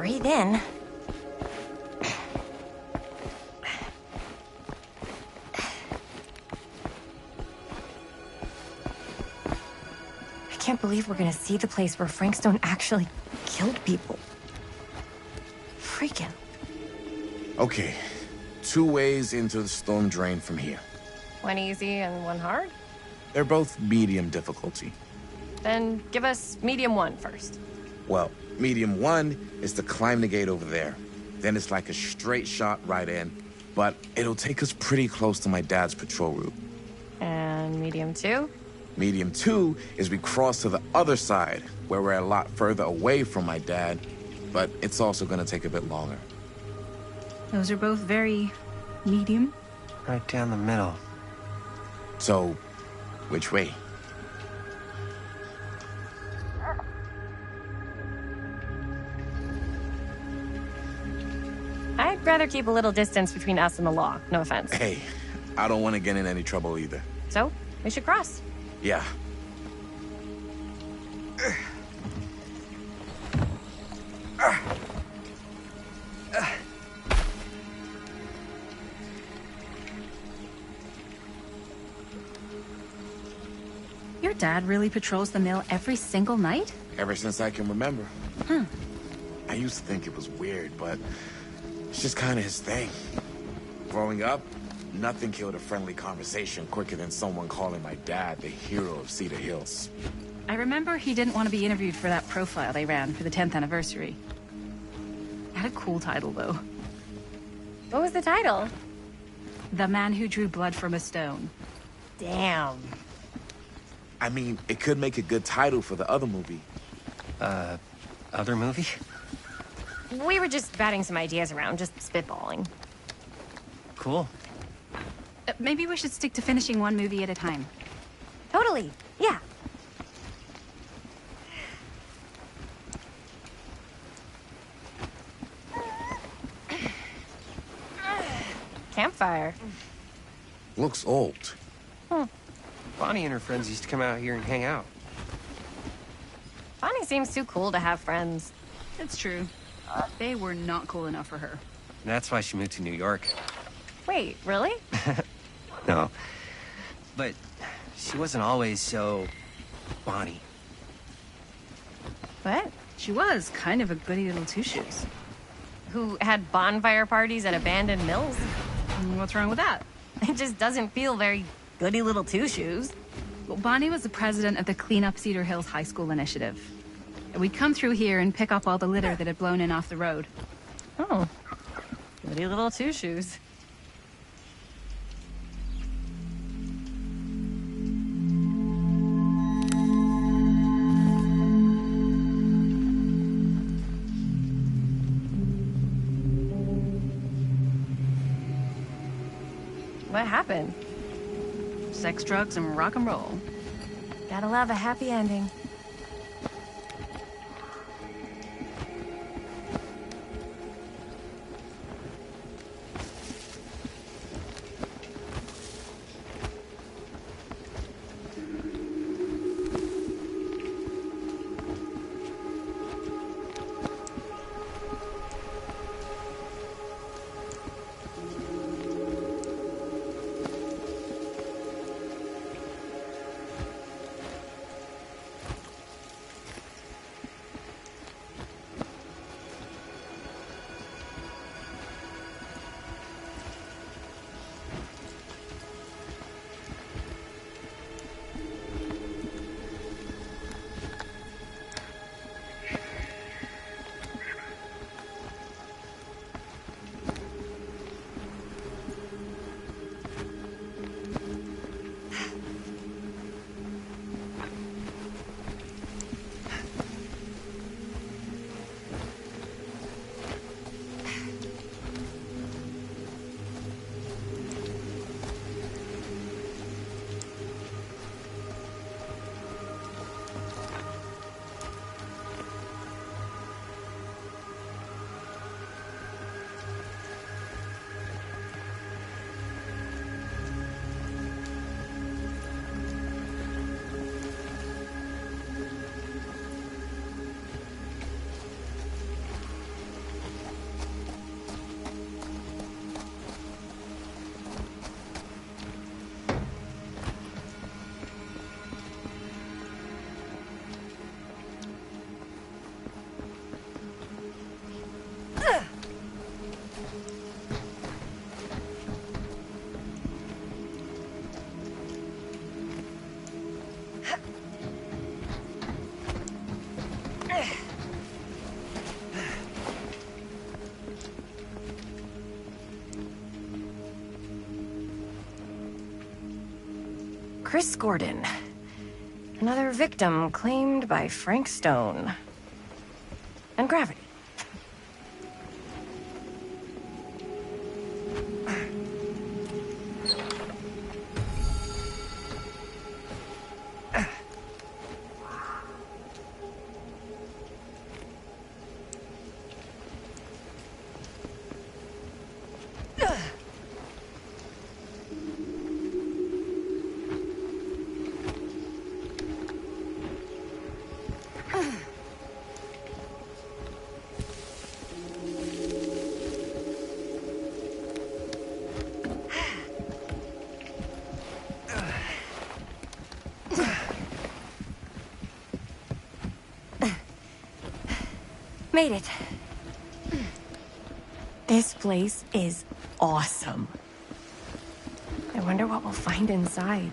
breathe in. I can't believe we're gonna see the place where Frankstone actually killed people. Freaking. Okay, 2 ways into the storm drain from here. One easy and one hard? They're both medium difficulty. Then give us medium 1 first. Well, medium 1 is to climb the gate over there. Then it's like a straight shot right in, but it'll take us pretty close to my dad's patrol route. And medium 2? Medium 2 is we cross to the other side, where we're a lot further away from my dad, but it's also gonna take a bit longer. Those are both very medium. Right down the middle. So, which way? I'd rather keep a little distance between us and the law. No offense. Hey, I don't want to get in any trouble either. So, we should cross. Yeah. Your dad really patrols the mill every single night? Ever since I can remember. Huh. I used to think it was weird, but it's just kind of his thing. Growing up, nothing killed a friendly conversation quicker than someone calling my dad the hero of Cedar Hills. I remember he didn't want to be interviewed for that profile they ran for the 10th anniversary. Had a cool title, though. What was the title? The Man Who Drew Blood from a Stone. Damn. I mean, it could make a good title for the other movie. Other movie? We were just batting some ideas around, just spitballing. Cool. Maybe we should stick to finishing one movie at a time. Totally. Yeah. Campfire. Looks old. Bonnie and her friends used to come out here and hang out. Bonnie seems too cool to have friends. It's true. They were not cool enough for her. And that's why she moved to New York. Wait, really? No. But she wasn't always so... Bonnie. What? She was kind of a goody little two-shoes. Who had bonfire parties at abandoned mills? What's wrong with that? It just doesn't feel very goody little two-shoes. Well, Bonnie was the president of the Clean Up Cedar Hills High School Initiative. We'd come through here and pick up all the litter that had blown in off the road. Oh. Goody little two-shoes. What happened? Sex, drugs, and rock and roll. Gotta love a happy ending. Chris Gordon. Another victim claimed by Frank Stone. And gravity. Made it. This place is awesome. I wonder what we'll find inside.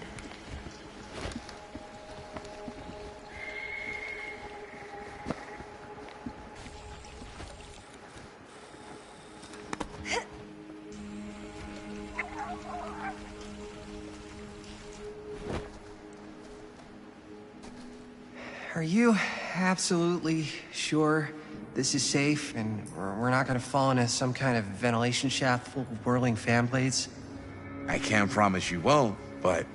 Are you absolutely sure this is safe and we're not gonna fall into some kind of ventilation shaft full of whirling fan blades? I can't promise you won't, but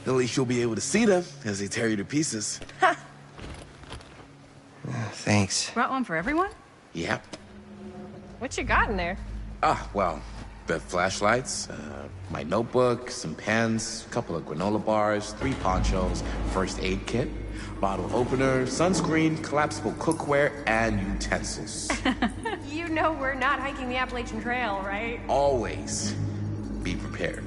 at least you'll be able to see them as they tear you to pieces. Thanks. Brought one for everyone? Yep. What you got in there? Well, the flashlights, my notebook, some pens, a couple of granola bars, 3 ponchos, first aid kit, bottle opener, sunscreen, collapsible cookware, and utensils. You know we're not hiking the Appalachian Trail, right? Always be prepared.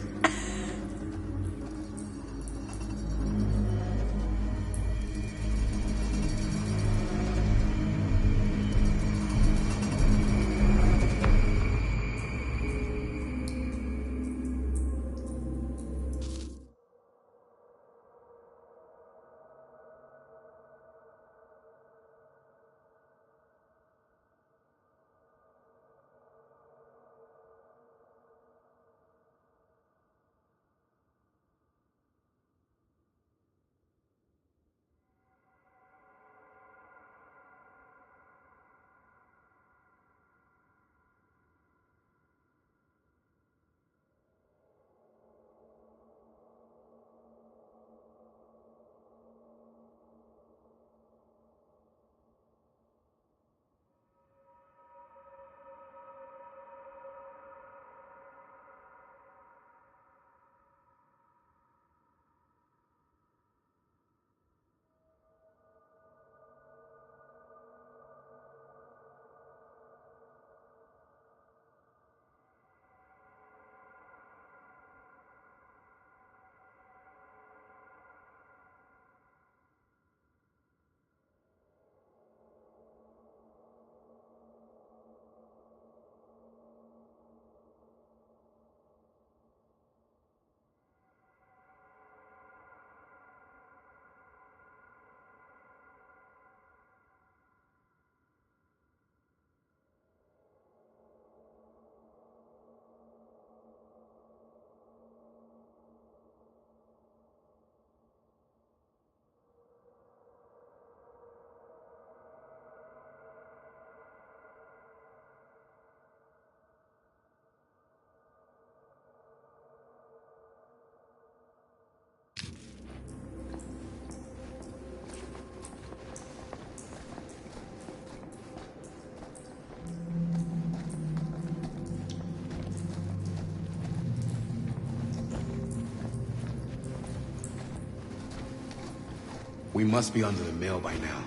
We must be under the mill by now.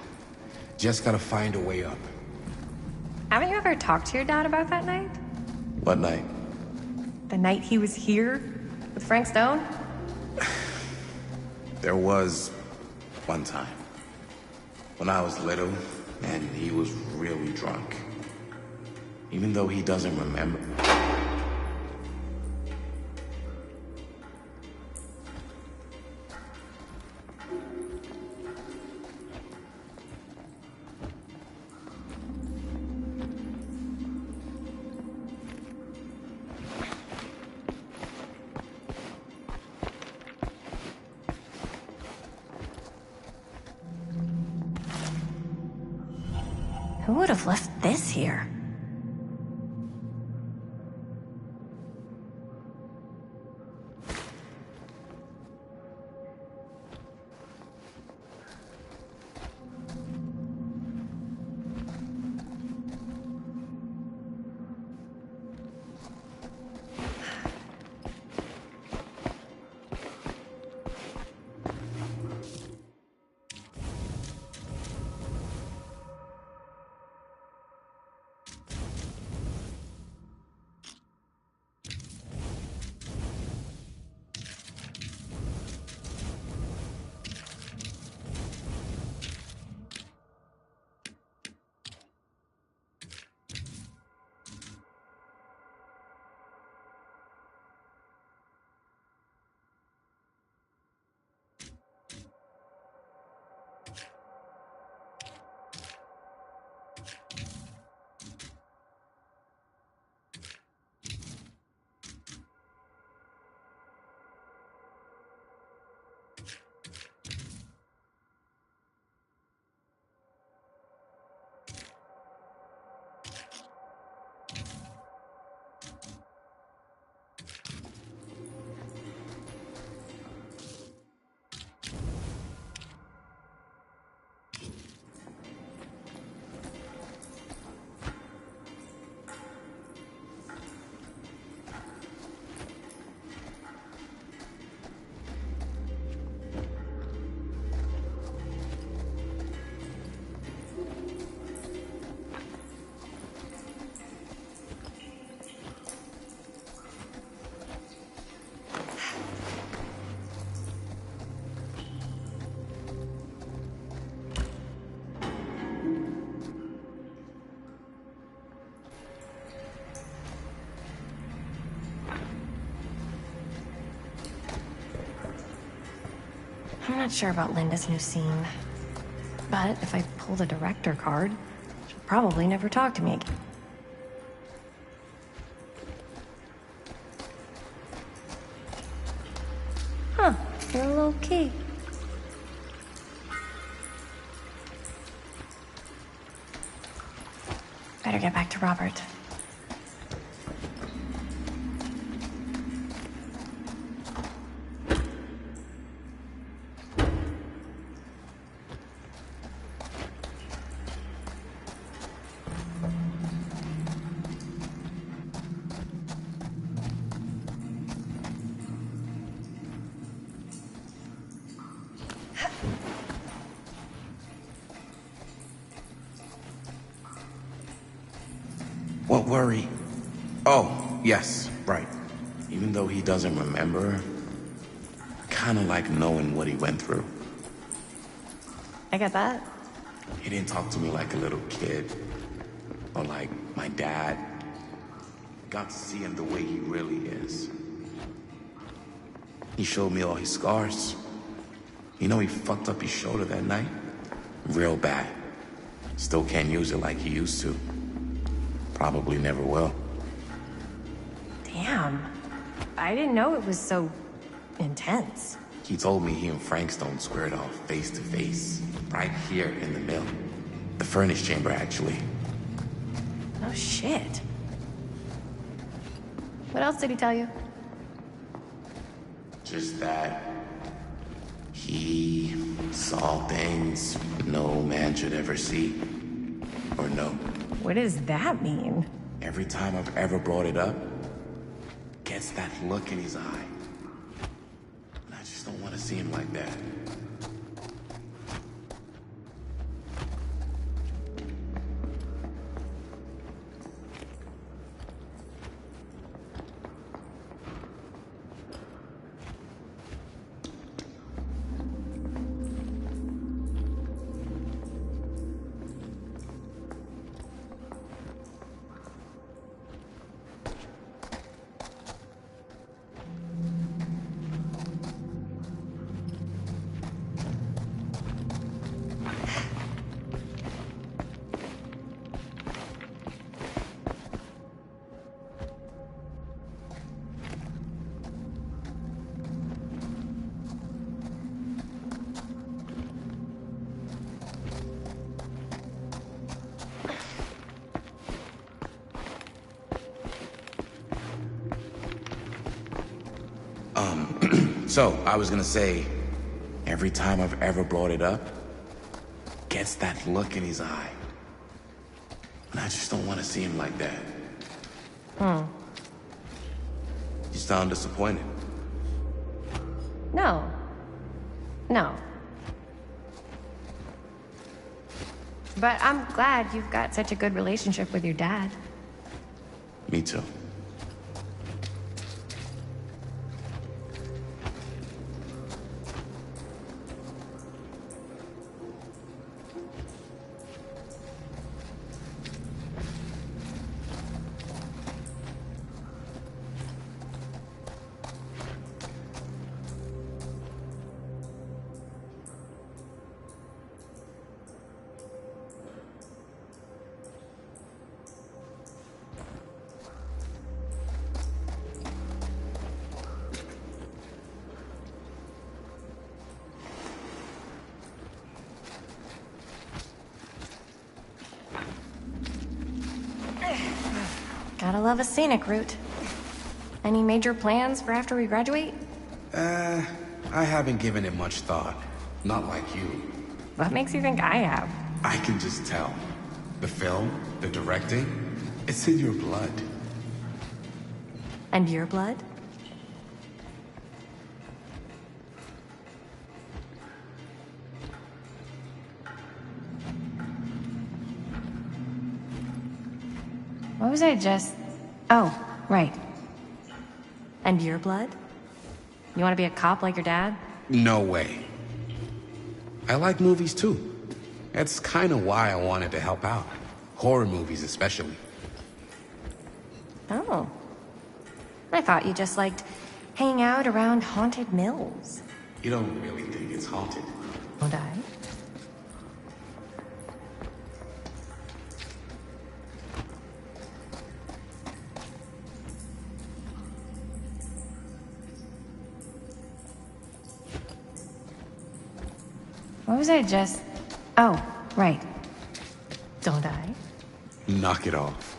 Just gotta find a way up. Haven't you ever talked to your dad about that night? What night? The night he was here with Frank Stone? There was one time when I was little and he was really drunk. Even though he doesn't remember. Who would have left this here? I'm not sure about Linda's new scene. But if I pull the director card, she'll probably never talk to me again. Huh, you're low key. Better get back to Robert. What worry? Oh, yes, right. Even though he doesn't remember, I kinda like knowing what he went through. I get that. He didn't talk to me like a little kid, or like my dad. Got to see him the way he really is. He showed me all his scars. You know he fucked up his shoulder that night? Real bad. Still can't use it like he used to. Probably never will. Damn. I didn't know it was so intense. He told me he and Frankstone squared off face to face, right here in the mill. The furnace chamber, actually. Oh, shit. What else did he tell you? Just that he saw things no man should ever see or know. What does that mean? Every time I've ever brought it up, gets that look in his eye. And I just don't want to see him like that. So, I was gonna say, every time I've ever brought it up, gets that look in his eye. And I just don't want to see him like that. You sound disappointed. No. No. But I'm glad you've got such a good relationship with your dad. Me too. Gotta love a scenic route. Any major plans for after we graduate? I haven't given it much thought. Not like you. What makes you think I have? I can just tell. The film, the directing, it's in your blood. And your blood? What was I just... Oh, right. And your blood? You want to be a cop like your dad? No way. I like movies too. That's kind of why I wanted to help out. Horror movies especially. Oh. I thought you just liked hanging out around haunted mills. You don't really think it's haunted? Don't I? What was I just... Oh, right. Don't I? Knock it off.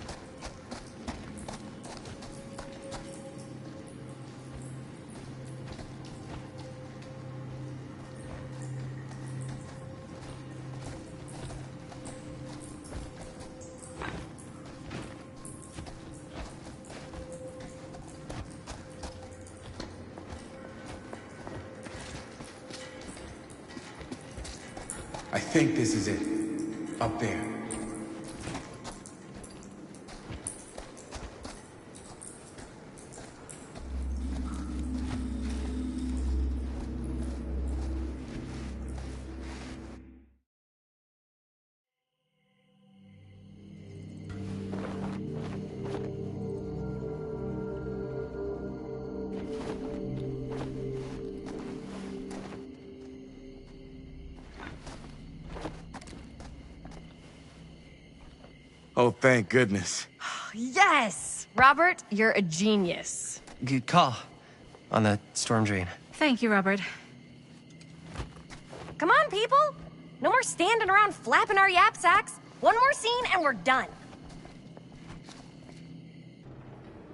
I think this is it. Up there. Oh, thank goodness. Yes! Robert, you're a genius. Good call on the storm drain. Thank you, Robert. Come on, people! No more standing around flapping our yap sacks. One more scene and we're done.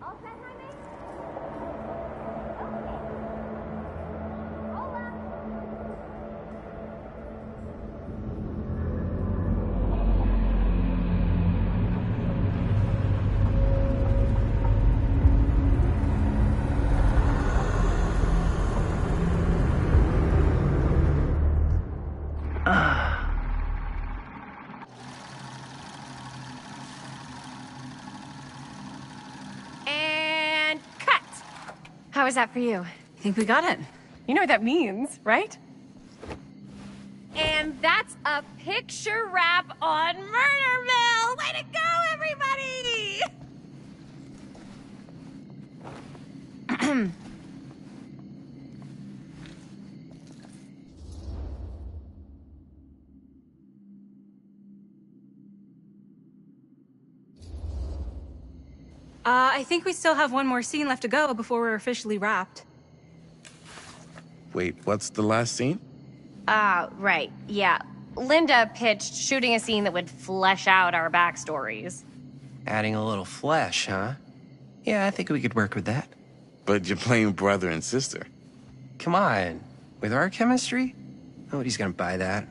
All set, my mate? Okay. Hold up. And cut! How was that for you? I think we got it. You know what that means, right? And that's a picture wrap on Murderville! Way to go, everybody! I think we still have one more scene left to go before we're officially wrapped. Wait, what's the last scene? Right, yeah. Linda pitched shooting a scene that would flesh out our backstories. Adding a little flesh, huh? Yeah, I think we could work with that. But you're playing brother and sister. Come on. With our chemistry? Nobody's gonna buy that.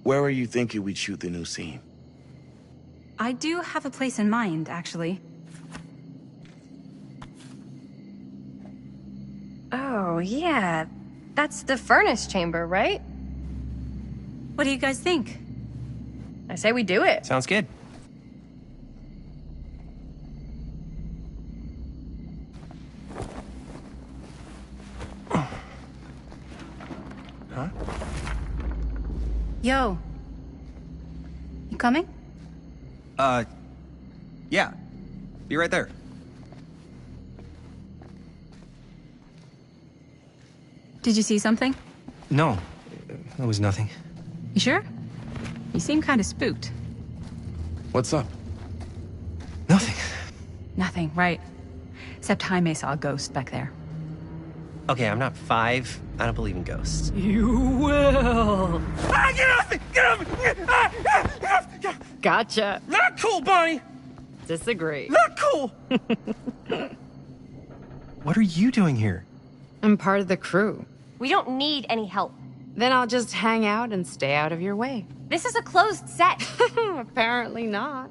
Where are you thinking we'd shoot the new scene? I do have a place in mind, actually. Oh, yeah. That's the furnace chamber, right? What do you guys think? I say we do it. Sounds good. Huh? Yo. You coming? Yeah. Be right there. Did you see something? No, it was nothing. You sure? You seem kind of spooked. What's up? Nothing. Nothing, right. Except Jaime saw a ghost back there. Okay, I'm not 5. I don't believe in ghosts. You will. Ah, get off me! Get off me! Get off! Gotcha. Not cool, Bonnie! Disagree. Not cool! What are you doing here? I'm part of the crew. We don't need any help. Then I'll just hang out and stay out of your way. This is a closed set. Apparently not.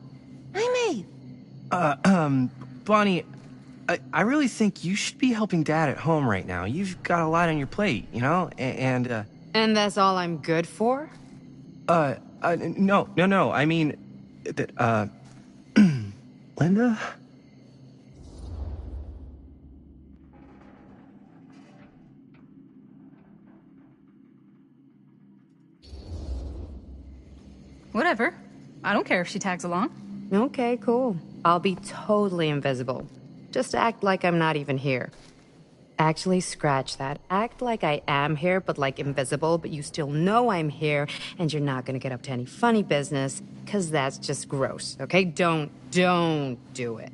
Jaime! Bonnie, I really think you should be helping Dad at home right now. You've got a lot on your plate, you know? And that's all I'm good for? No. I mean, that, Linda? Whatever. I don't care if she tags along. Okay, cool. I'll be totally invisible. Just act like I'm not even here. Actually, scratch that. Act like I am here, but like invisible, but you still know I'm here, and you're not gonna get up to any funny business, because that's just gross, okay? Don't do it.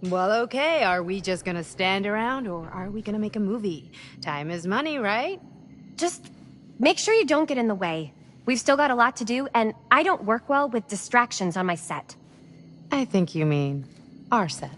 Well, okay, are we just gonna stand around, or are we gonna make a movie? Time is money, right? Just make sure you don't get in the way. We've still got a lot to do, and I don't work well with distractions on my set. I think you mean our set.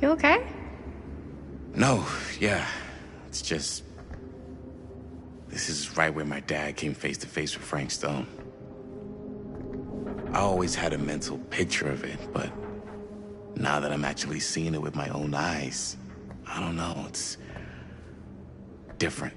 You okay? No, yeah. It's just... This is right where my dad came face to face with Frank Stone. I always had a mental picture of it, but now that I'm actually seeing it with my own eyes, I don't know, it's different.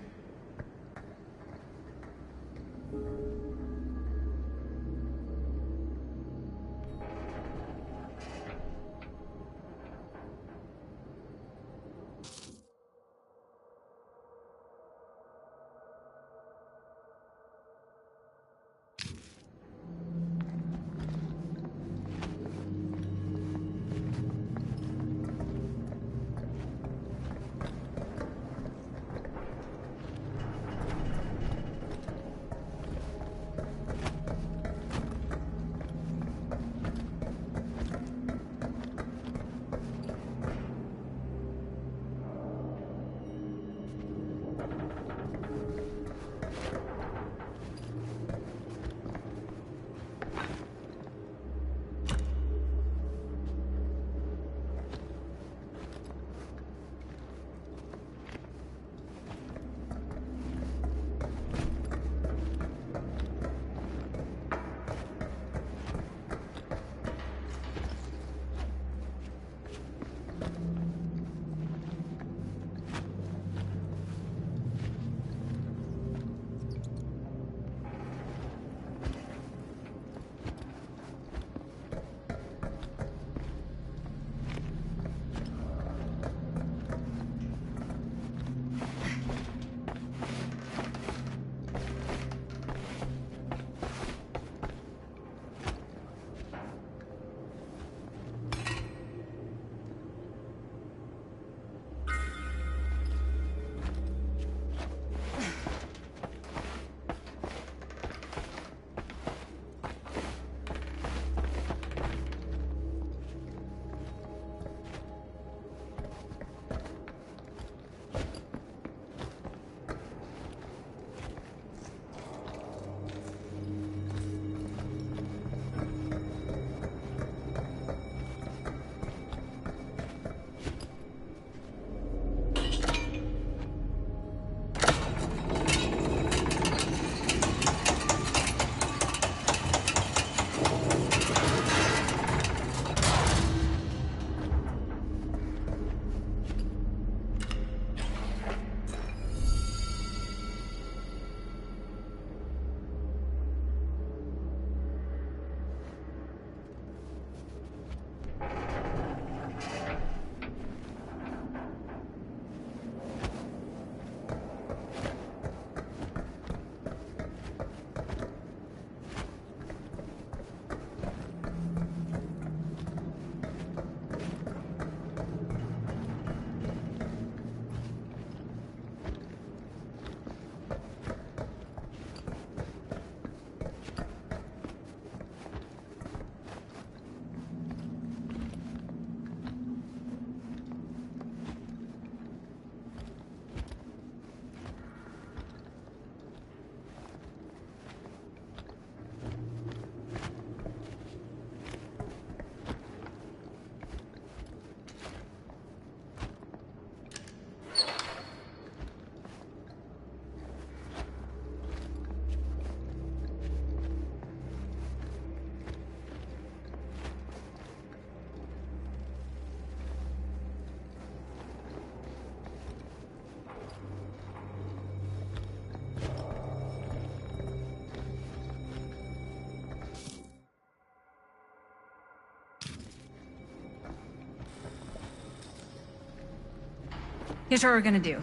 Here's what we're gonna do.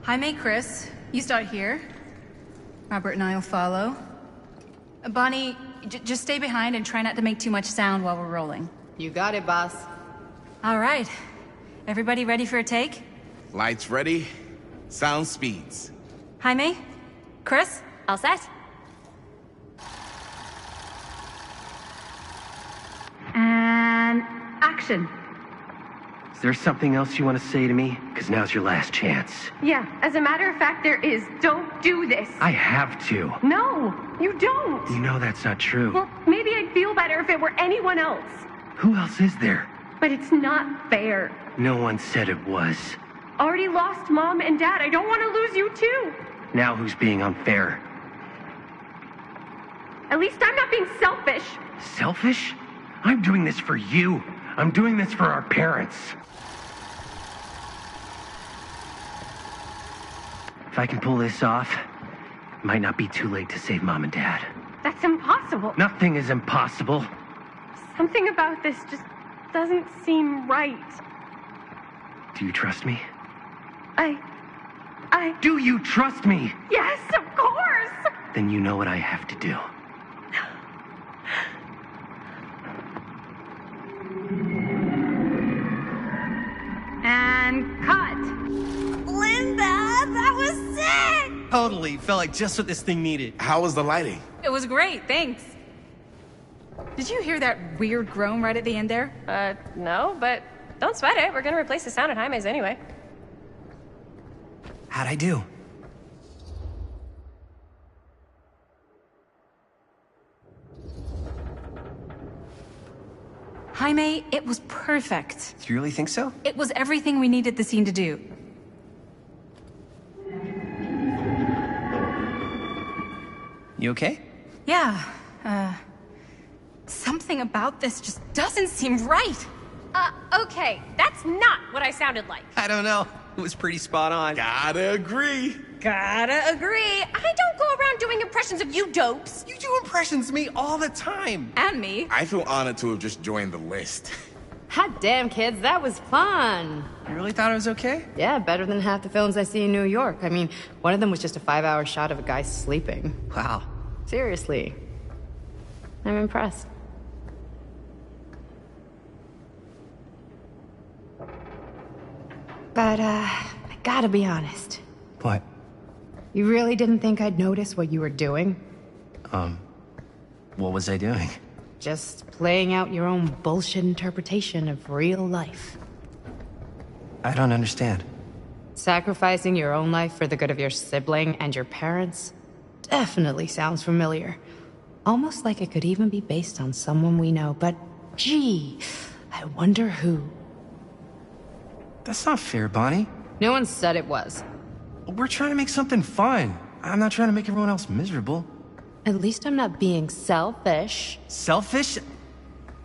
Jaime, Chris, you start here. Robert and I will follow. Bonnie, just stay behind and try not to make too much sound while we're rolling. You got it, boss. All right. Everybody ready for a take? Lights ready, sound speeds. Jaime? Chris? All set? And action. Is there something else you want to say to me? Because now's your last chance. Yeah, as a matter of fact, there is. Don't do this. I have to. No, you don't. You know that's not true. Well, maybe I'd feel better if it were anyone else. Who else is there? But it's not fair. No one said it was. Already lost Mom and Dad. I don't want to lose you too. Now who's being unfair? At least I'm not being selfish. Selfish? I'm doing this for you. I'm doing this for our parents. If I can pull this off, it might not be too late to save Mom and Dad. That's impossible. Nothing is impossible. Something about this just doesn't seem right. Do you trust me? I... Do you trust me? Yes, of course! Then you know what I have to do. And cut. Linda, that was sick! Totally. Felt like just what this thing needed. How was the lighting? It was great, thanks. Did you hear that weird groan right at the end there? No, but don't sweat it. We're gonna replace the sound at Jaime's anyway. How'd I do? Jaime, it was perfect. Do you really think so? It was everything we needed the scene to do. You okay? Yeah, something about this just doesn't seem right. Okay, that's not what I sounded like. I don't know. It was pretty spot on. Gotta agree. Gotta agree. I don't go around doing impressions of you dopes. You do impressions of me all the time. And me. I feel honored to have just joined the list. Hot damn, kids, that was fun. You really thought it was okay? Yeah, better than half the films I see in New York. I mean, one of them was just a 5-hour shot of a guy sleeping. Wow. Seriously. I'm impressed. But, I gotta be honest. What? You really didn't think I'd notice what you were doing? What was I doing? Just playing out your own bullshit interpretation of real life. I don't understand. Sacrificing your own life for the good of your sibling and your parents definitely sounds familiar. Almost like it could even be based on someone we know, but gee, I wonder who. That's not fair, Bonnie. No one said it was. We're trying to make something fun. I'm not trying to make everyone else miserable. At least I'm not being selfish. Selfish?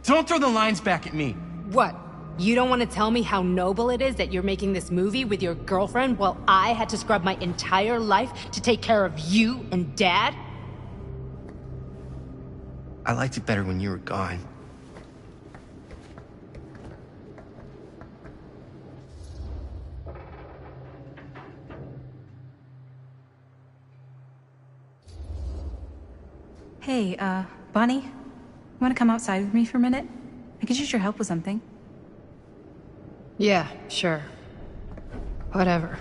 Don't throw the lines back at me. What? You don't want to tell me how noble it is that you're making this movie with your girlfriend while I had to scrub my entire life to take care of you and Dad? I liked it better when you were gone. Hey, Bonnie, you want to come outside with me for a minute? I could use your help with something. Yeah, sure. Whatever.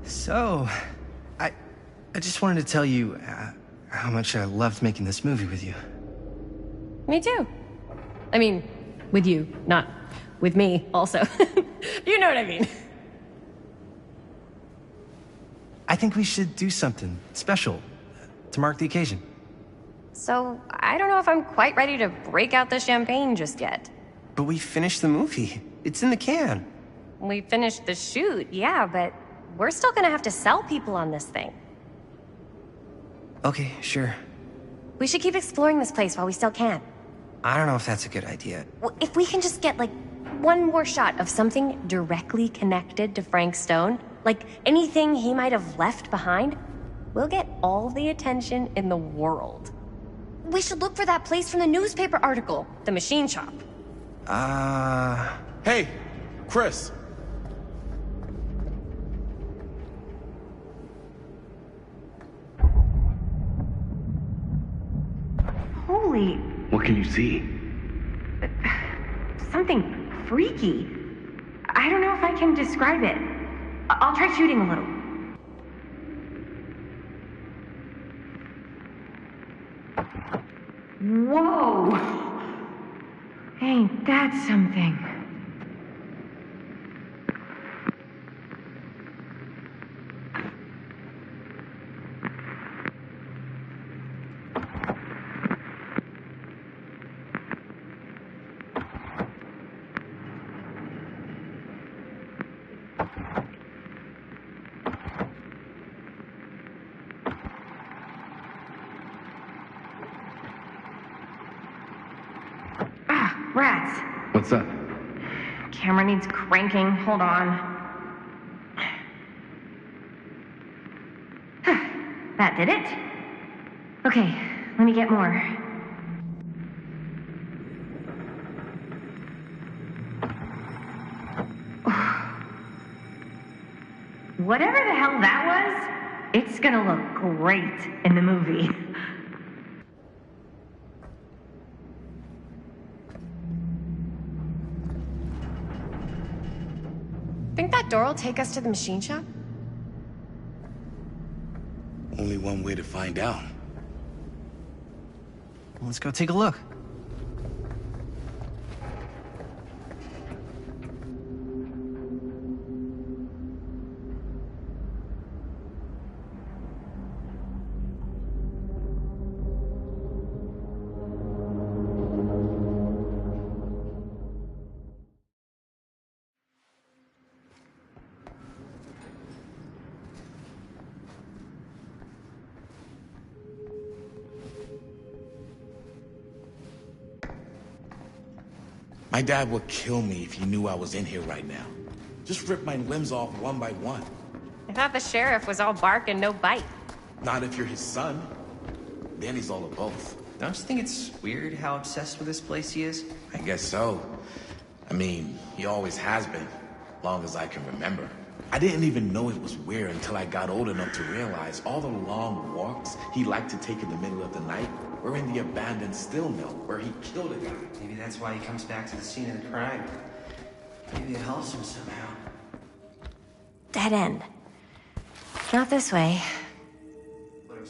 So, I just wanted to tell you how much I loved making this movie with you. Me too. I mean, with you, not with me, also. You know what I mean. I think we should do something special to mark the occasion. So, I don't know if I'm quite ready to break out the champagne just yet. But we finished the movie. It's in the can. We finished the shoot, yeah, but we're still gonna have to sell people on this thing. Okay, sure. We should keep exploring this place while we still can. I don't know if that's a good idea. Well, if we can just get, like, one more shot of something directly connected to Frank Stone, like anything he might have left behind, we'll get all the attention in the world. We should look for that place from the newspaper article, the machine shop. Hey, Chris. Holy, What can you see? something freaky. I don't know if I can describe it. I'll try shooting a little. Whoa! Ain't that something? Rats. What's up? Camera needs cranking. Hold on. That did it? Okay, let me get more. Whatever the hell that was, it's gonna look great in the movie. Think that door will take us to the machine shop? Only one way to find out. Let's go take a look. My dad would kill me if he knew I was in here right now. Just rip my limbs off one by one. I thought the sheriff was all bark and no bite. Not if you're his son. Then he's all of both. Don't you think it's weird how obsessed with this place he is? I guess so. I mean, he always has been, long as I can remember. I didn't even know it was weird until I got old enough to realize all the long walks he liked to take in the middle of the night were in the abandoned steel mill where he killed a guy. Maybe that's why he comes back to the scene of the crime. Maybe it helps him somehow. Dead end. Not this way.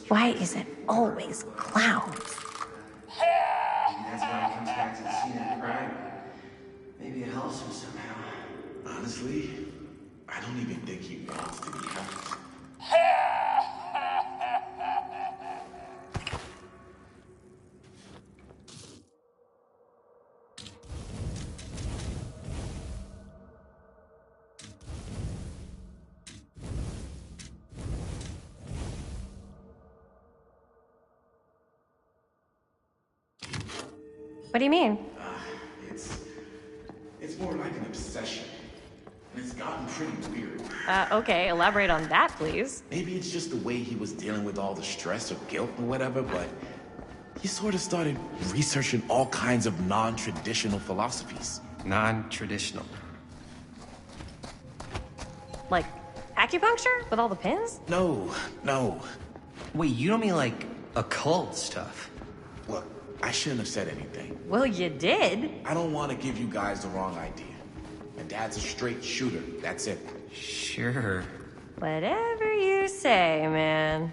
Why is it always clowns? Maybe that's why he comes back to the scene of the crime. Maybe it helps him somehow. Honestly, I don't even think he wants to be helped. What do you mean? It's more like an obsession. And it's gotten pretty weird. Okay, elaborate on that, please. Maybe it's just the way he was dealing with all the stress or guilt or whatever, but he sort of started researching all kinds of non-traditional philosophies. Non-traditional? Like acupuncture with all the pins? No. Wait, you don't mean like occult stuff? Look, I shouldn't have said anything. Well, you did. I don't want to give you guys the wrong idea. My dad's a straight shooter, that's it. Sure. Whatever you say, man.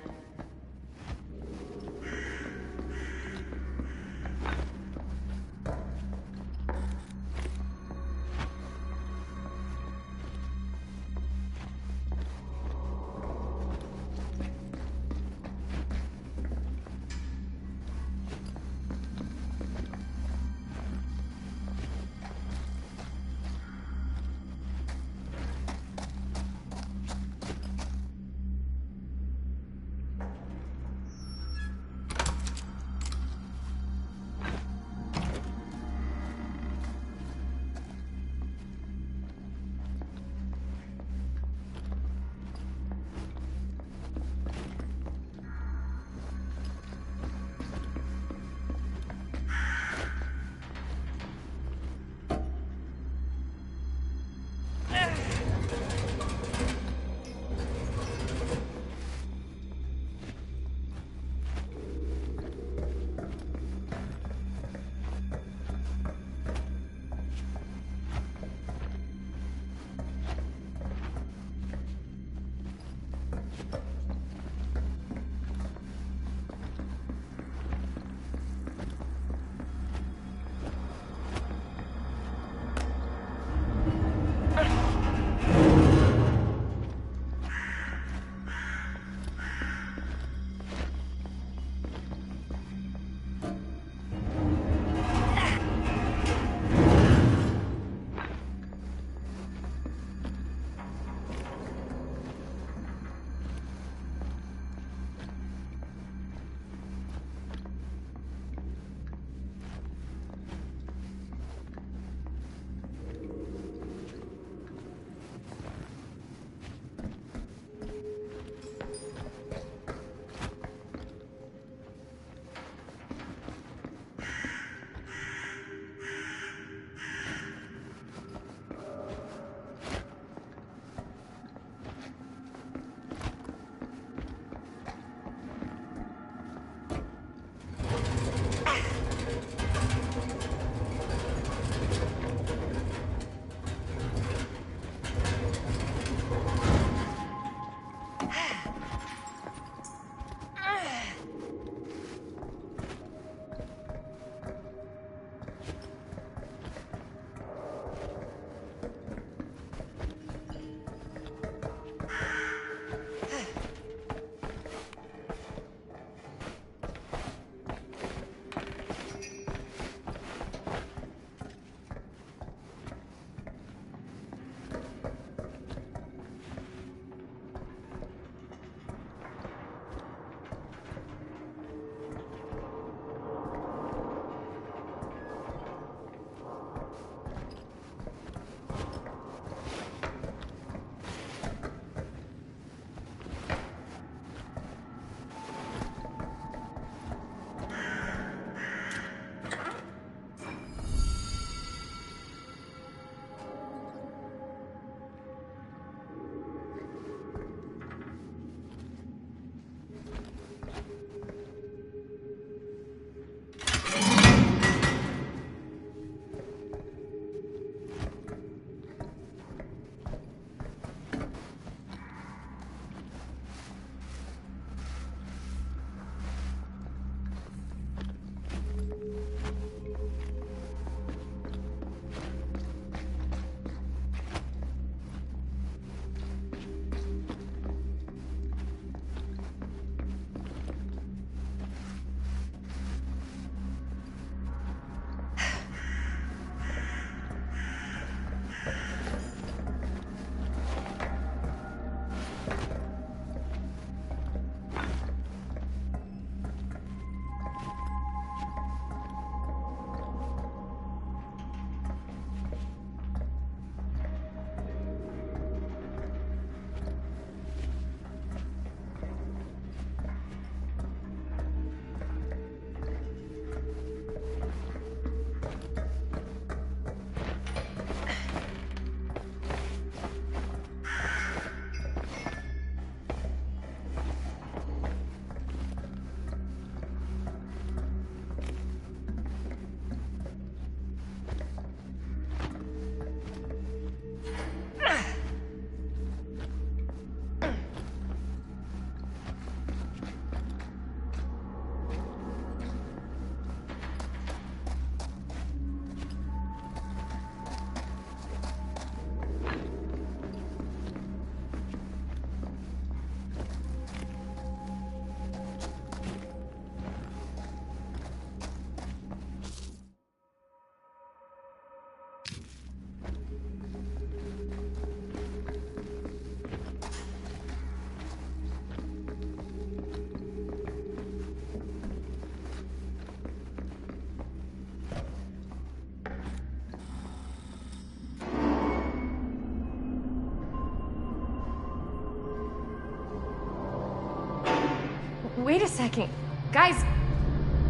a second. Guys,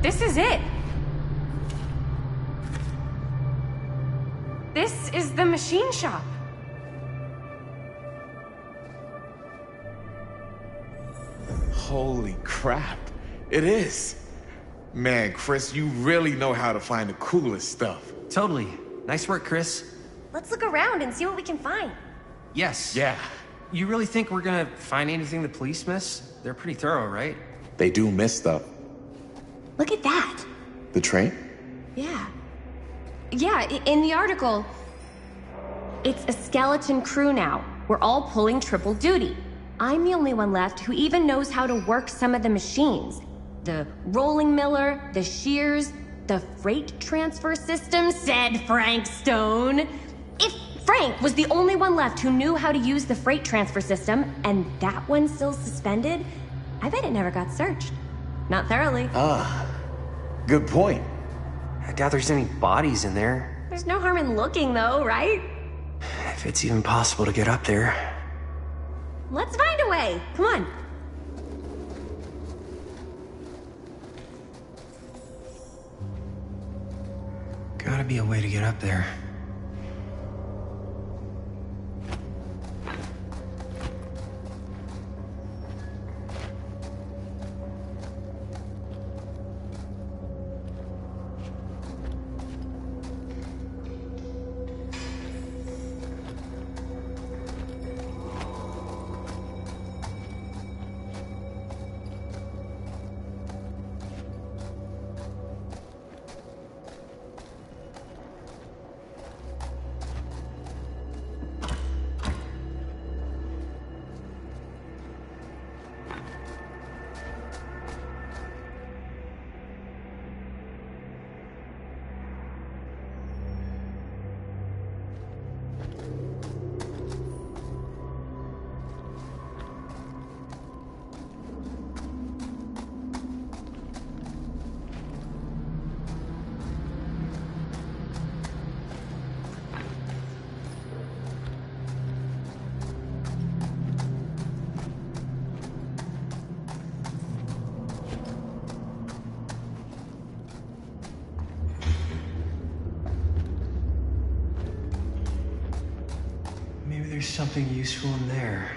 this is it. This is the machine shop. Holy crap. It is. Man, Chris, you really know how to find the coolest stuff. Totally. Nice work, Chris. Let's look around and see what we can find. Yes. Yeah. You really think we're gonna find anything the police miss? They're pretty thorough, right? They do miss stuff. Look at that. The train? Yeah. Yeah, in the article, it's a skeleton crew now. We're all pulling triple duty. I'm the only one left who even knows how to work some of the machines. The rolling miller, the shears, the freight transfer system, said Frank Stone. If Frank was the only one left who knew how to use the freight transfer system, and that one's still suspended, I bet it never got searched. Not thoroughly. Ah, good point. I doubt there's any bodies in there. There's no harm in looking, though, right? If it's even possible to get up there. Let's find a way. Come on. Gotta be a way to get up there. Maybe there's something useful in there.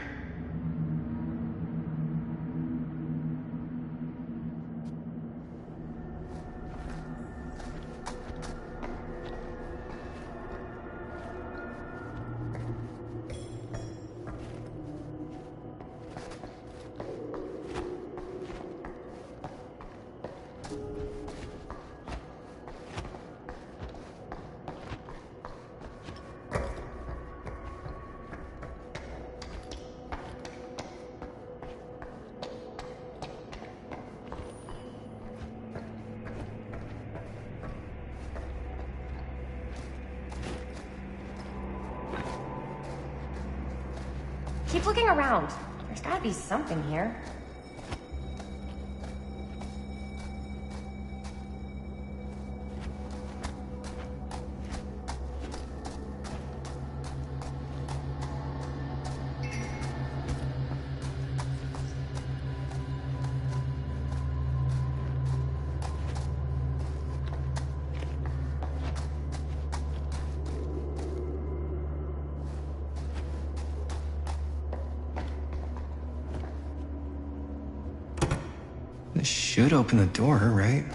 Keep looking around. There's gotta be something here. This should open the door, right?